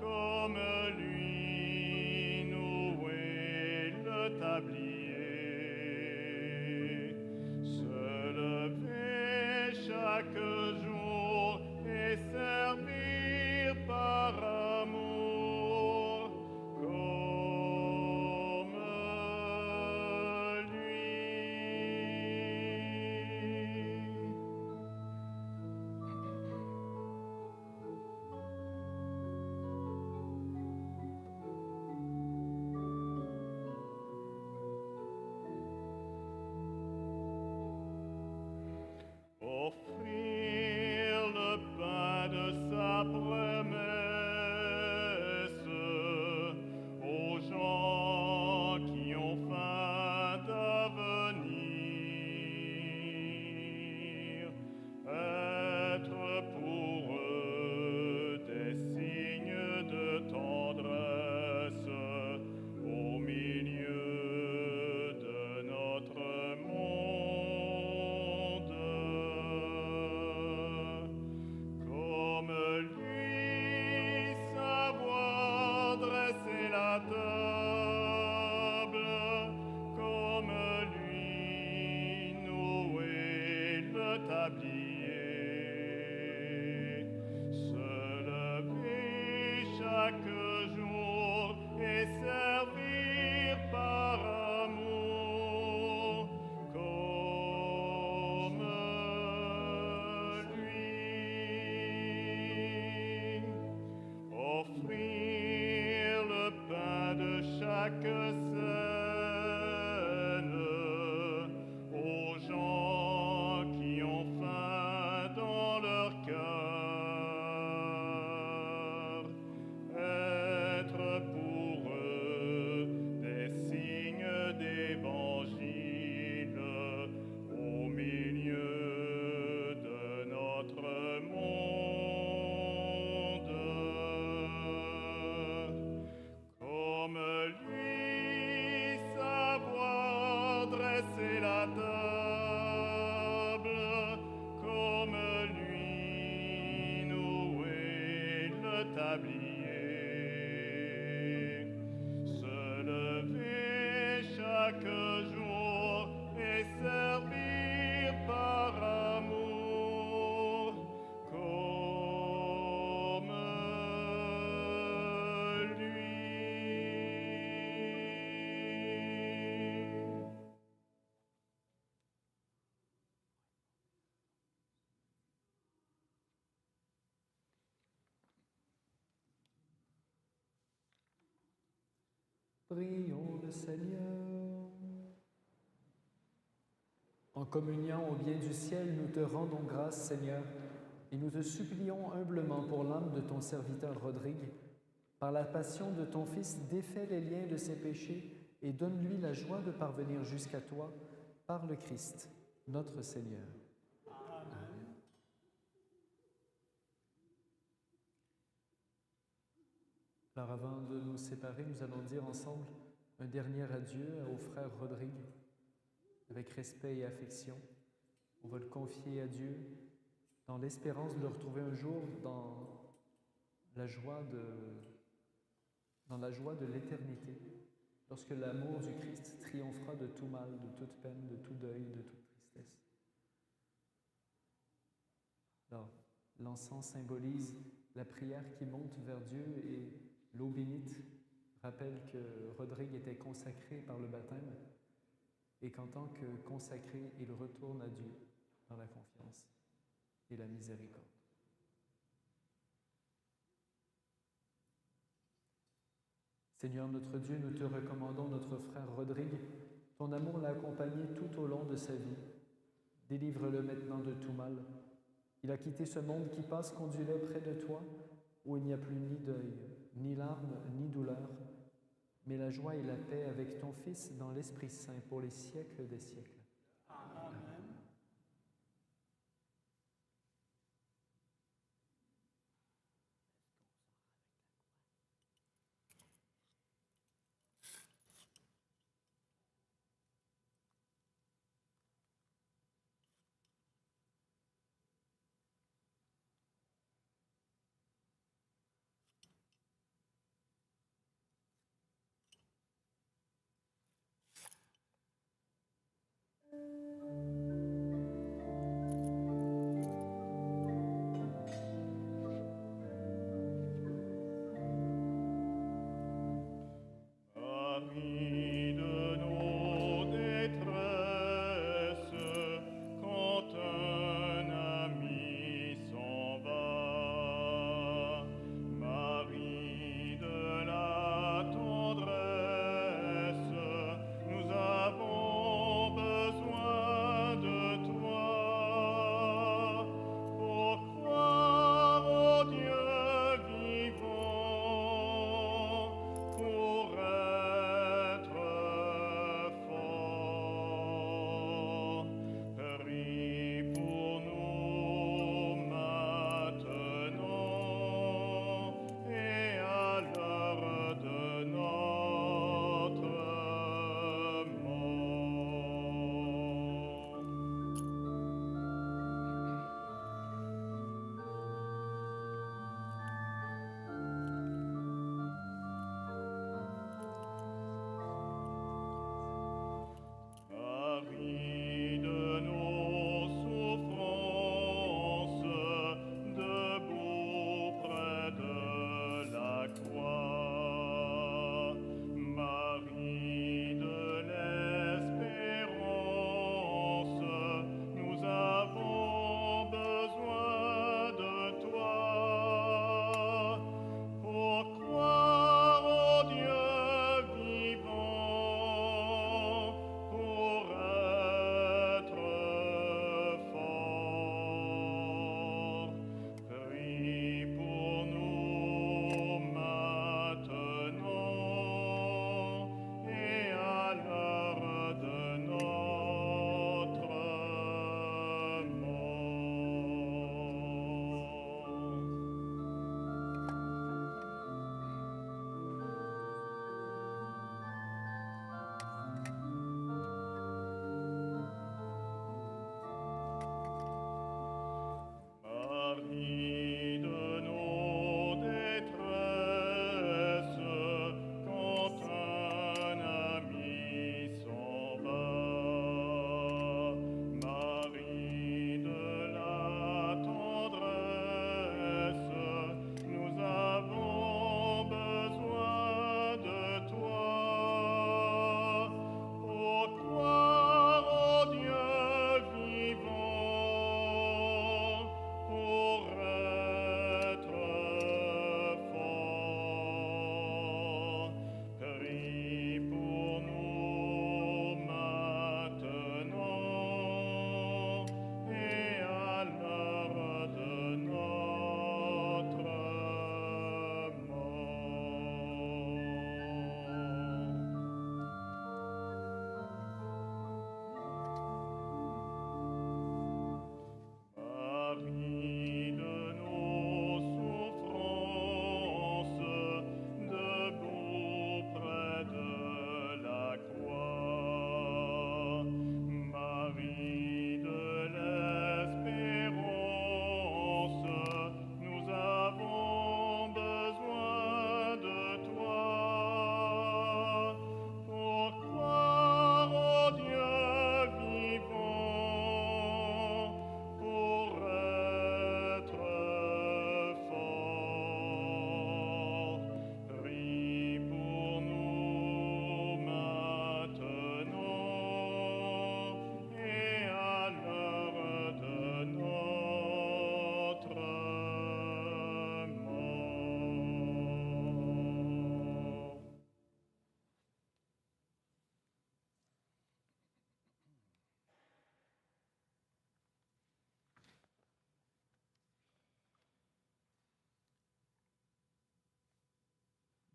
[SPEAKER 5] comme lui nouer le tablier, se lever chaque jour et servir par amour, comme lui. Offrir le pain de sa promesse aux gens qui ont faim d'avenir, être pour eux des signes de tendresse au milieu de notre monde, comme lui savoir dresser la table, comme lui nouer le tablier, se lever chaque jour et servir par amour, comme lui. Offrir le pain de chaque scène aux gens qui ont faim dans leur cœur, être pour eux des signes d'évangile au milieu de notre monde, comme lui savoir dresser la table, comme lui nouer le tablier, se lever chaque jour et servir par amour, comme lui.
[SPEAKER 1] Prions le Seigneur. En communion au bien du ciel, nous te rendons grâce, Seigneur, et nous te supplions humblement pour l'âme de ton serviteur Rodrigue. Par la passion de ton Fils, défais les liens de ses péchés et donne-lui la joie de parvenir jusqu'à toi par le Christ, notre Seigneur. Amen. Alors avant de nous séparer, nous allons dire ensemble un dernier adieu au frère Rodrigue, avec respect et affection. On va le confier à Dieu dans l'espérance de le retrouver un jour dans la joie de l'éternité, lorsque l'amour du Christ triomphera de tout mal, de toute peine, de tout deuil, de toute tristesse. Alors, l'encens symbolise la prière qui monte vers Dieu et l'eau bénite rappelle que Rodrigue était consacré par le baptême et qu'en tant que consacré, il retourne à Dieu dans la confiance et la miséricorde. Seigneur notre Dieu, nous te recommandons notre frère Rodrigue. Ton amour l'a accompagné tout au long de sa vie. Délivre-le maintenant de tout mal. Il a quitté ce monde qui passe, conduis-le près de toi, où il n'y a plus ni deuil, ni larmes, ni douleur, mais la joie et la paix avec ton Fils dans l'Esprit Saint pour les siècles des siècles. Amen.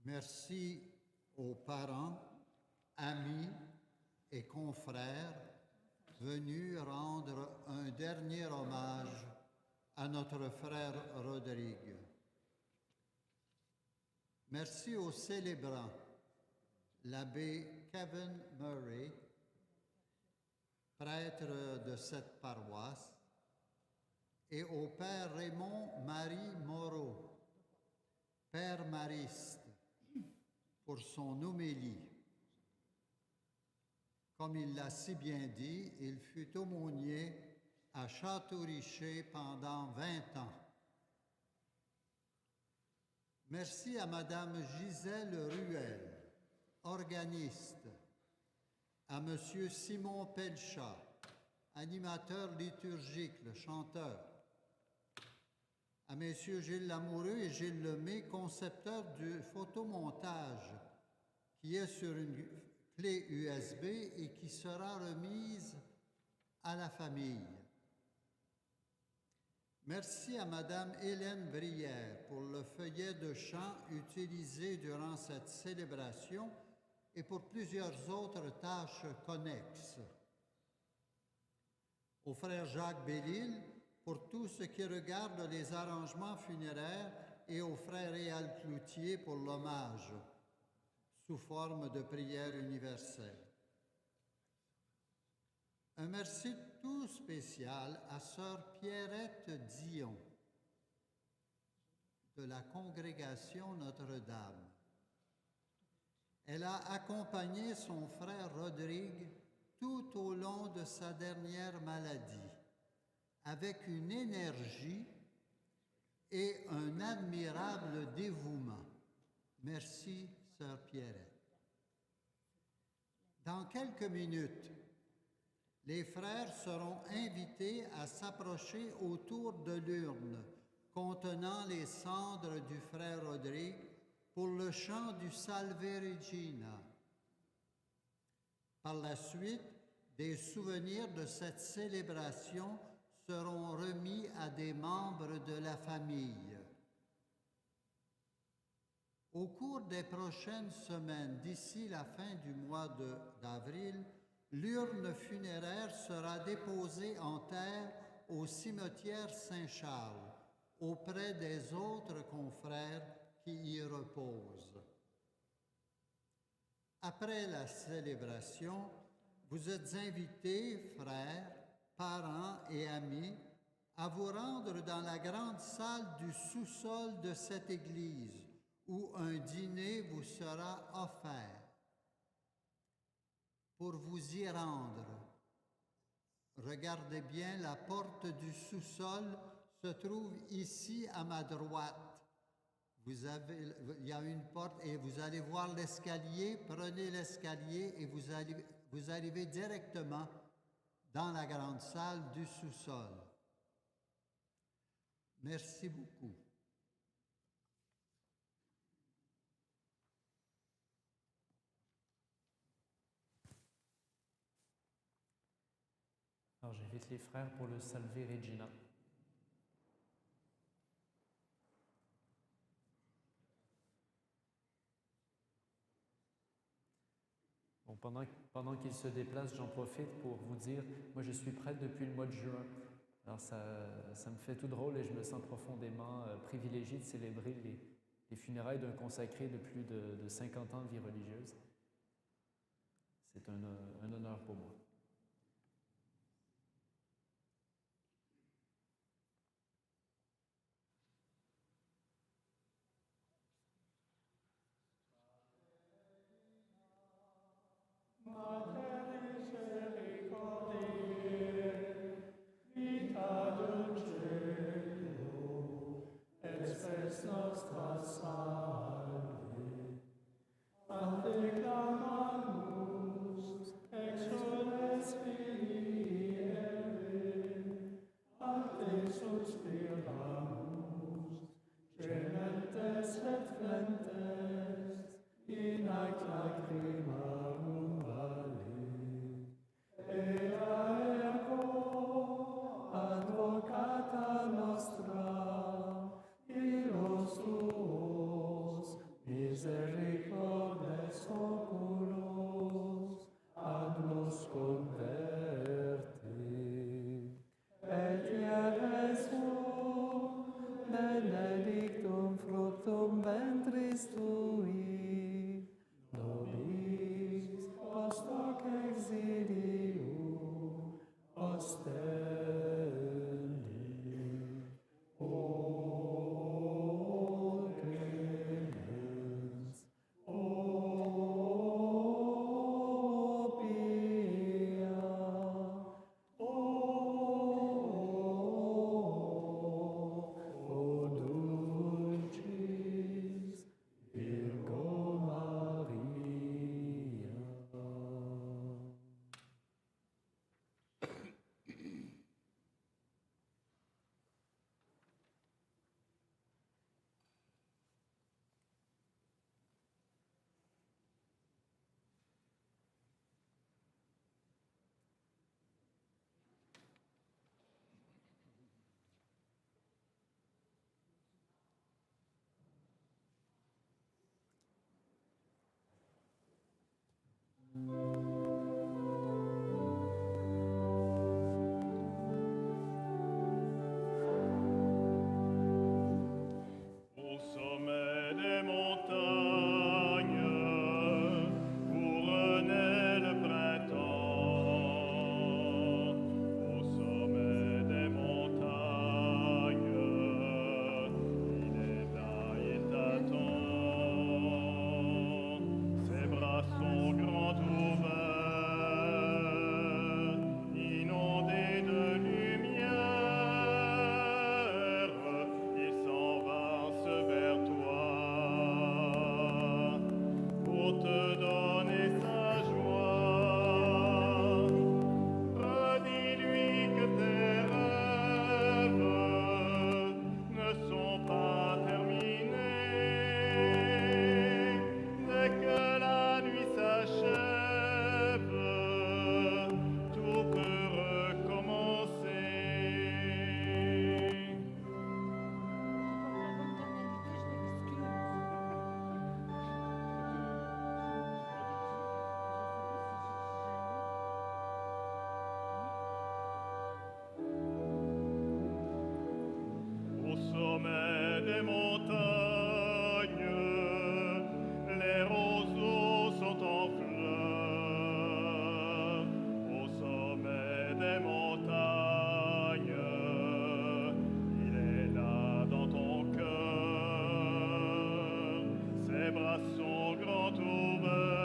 [SPEAKER 2] Merci aux parents, amis et confrères venus rendre un dernier hommage à notre frère Rodrigue. Merci aux célébrants, l'abbé Kevin Murray, prêtre de cette paroisse, et au père Raymond-Marie Moreau, père mariste, pour son homélie. Comme il l'a si bien dit, il fut aumônier à Château-Richer pendant 20 ans. Merci à Madame Gisèle Ruel, organiste, à Monsieur Simon Pelchat, animateur liturgique, le chanteur, à Messieurs Gilles Lamoureux et Gilles Lemay, concepteurs du photomontage, qui est sur une clé USB et qui sera remise à la famille. Merci à Madame Hélène Brière pour le feuillet de chant utilisé durant cette célébration et pour plusieurs autres tâches connexes. Au frère Jacques Bellil pour tout ce qui regarde les arrangements funéraires et au frère Réal Cloutier pour l'hommage sous forme de prière universelle. Un merci tout spécial à sœur Pierrette Dion de la congrégation Notre-Dame. Elle a accompagné son frère Rodrigue tout au long de sa dernière maladie, avec une énergie et un admirable dévouement. Merci, sœur Pierrette. Dans quelques minutes, les frères seront invités à s'approcher autour de l'urne contenant les cendres du frère Rodrigue pour le chant du Salve Regina. Par la suite, des souvenirs de cette célébration seront remis à des membres de la famille. Au cours des prochaines semaines, d'ici la fin du mois d'avril, l'urne funéraire sera déposée en terre au cimetière Saint-Charles, auprès des autres confrères qui y reposent. Après la célébration, vous êtes invités, frères, parents et amis, à vous rendre dans la grande salle du sous-sol de cette église, où un dîner vous sera offert. Pour vous y rendre, regardez bien, la porte du sous-sol se trouve ici à ma droite. Il y a une porte et vous allez voir l'escalier, prenez l'escalier et vous arrivez directement dans la grande salle du sous-sol. Merci beaucoup.
[SPEAKER 1] Alors j'invite les frères pour le Salve Regina. Bon, pendant qu'ils se déplacent, j'en profite pour vous dire, moi je suis prêtre depuis le mois de juin. Alors ça me fait tout drôle et je me sens profondément privilégié de célébrer les funérailles d'un consacré de plus de 50 ans de vie religieuse. C'est un honneur pour moi.
[SPEAKER 5] Mater misericordiae, vita dulcedo, et spes nostra salve. Ante clamamus, exules Filii Eve, ante suspiramus, gementes et flentes, in ac lacrimarum vale. Ea ergo, advocata nostra, illos tuos,
[SPEAKER 1] instruit, nobis post hoc exilio ostendi. O clemens, o pia, o dulcis Virgo Maria.
[SPEAKER 5] Au sommet des montagnes, où renaît le printemps. Au sommet des montagnes, il est là, il t'attend. Ses bras sont grands ouverts, inondés de lumière. Il s'avance vers toi pour te donner sa joie. Redis-lui que tes rêves ne sont pas terminés. Dès que la nuit s'achève, tout peut recommencer. Au sommet des montagnes, les roseaux sont en fleurs. Au sommet des montagnes, il est là dans ton cœur. Ses bras sont grands ouverts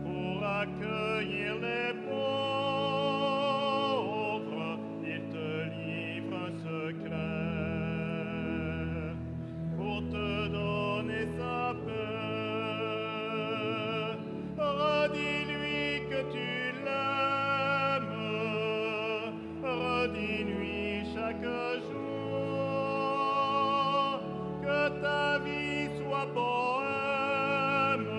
[SPEAKER 5] pour accueillir les pauvres. Il te livre un secret pour te donner sa paix. Redis-lui que tu l'aimes, redis-lui chaque jour que ta vie soit poème,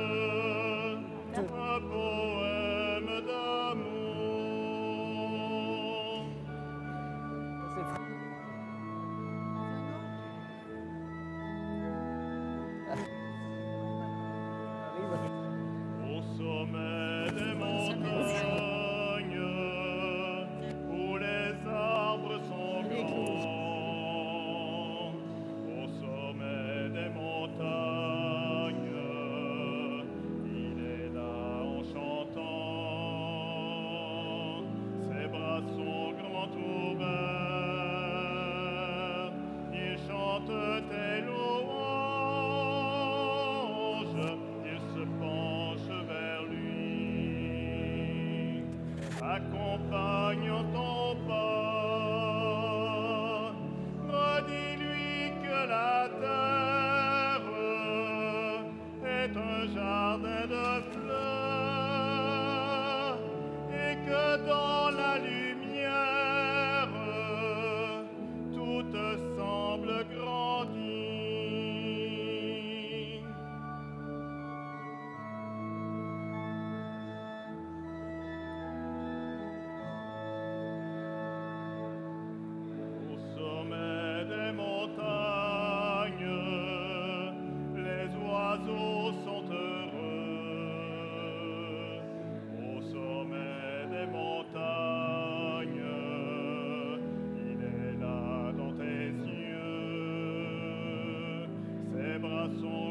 [SPEAKER 5] un poème d'amour. Au sommet des montagnes, où les arbres sont grands. Au sommet des montagnes, il est là en chantant. Ses bras sont grands ouverts, il chante tes louanges, il se penche vers lui, accompagnant ton pas. Redis-lui que la terre est un jardin de fleurs et que dans la lumière tout te semble grandir. Au sommet des montagnes, les oiseaux sont heureux. Au sommet des montagnes, il est là dans tes yeux. à son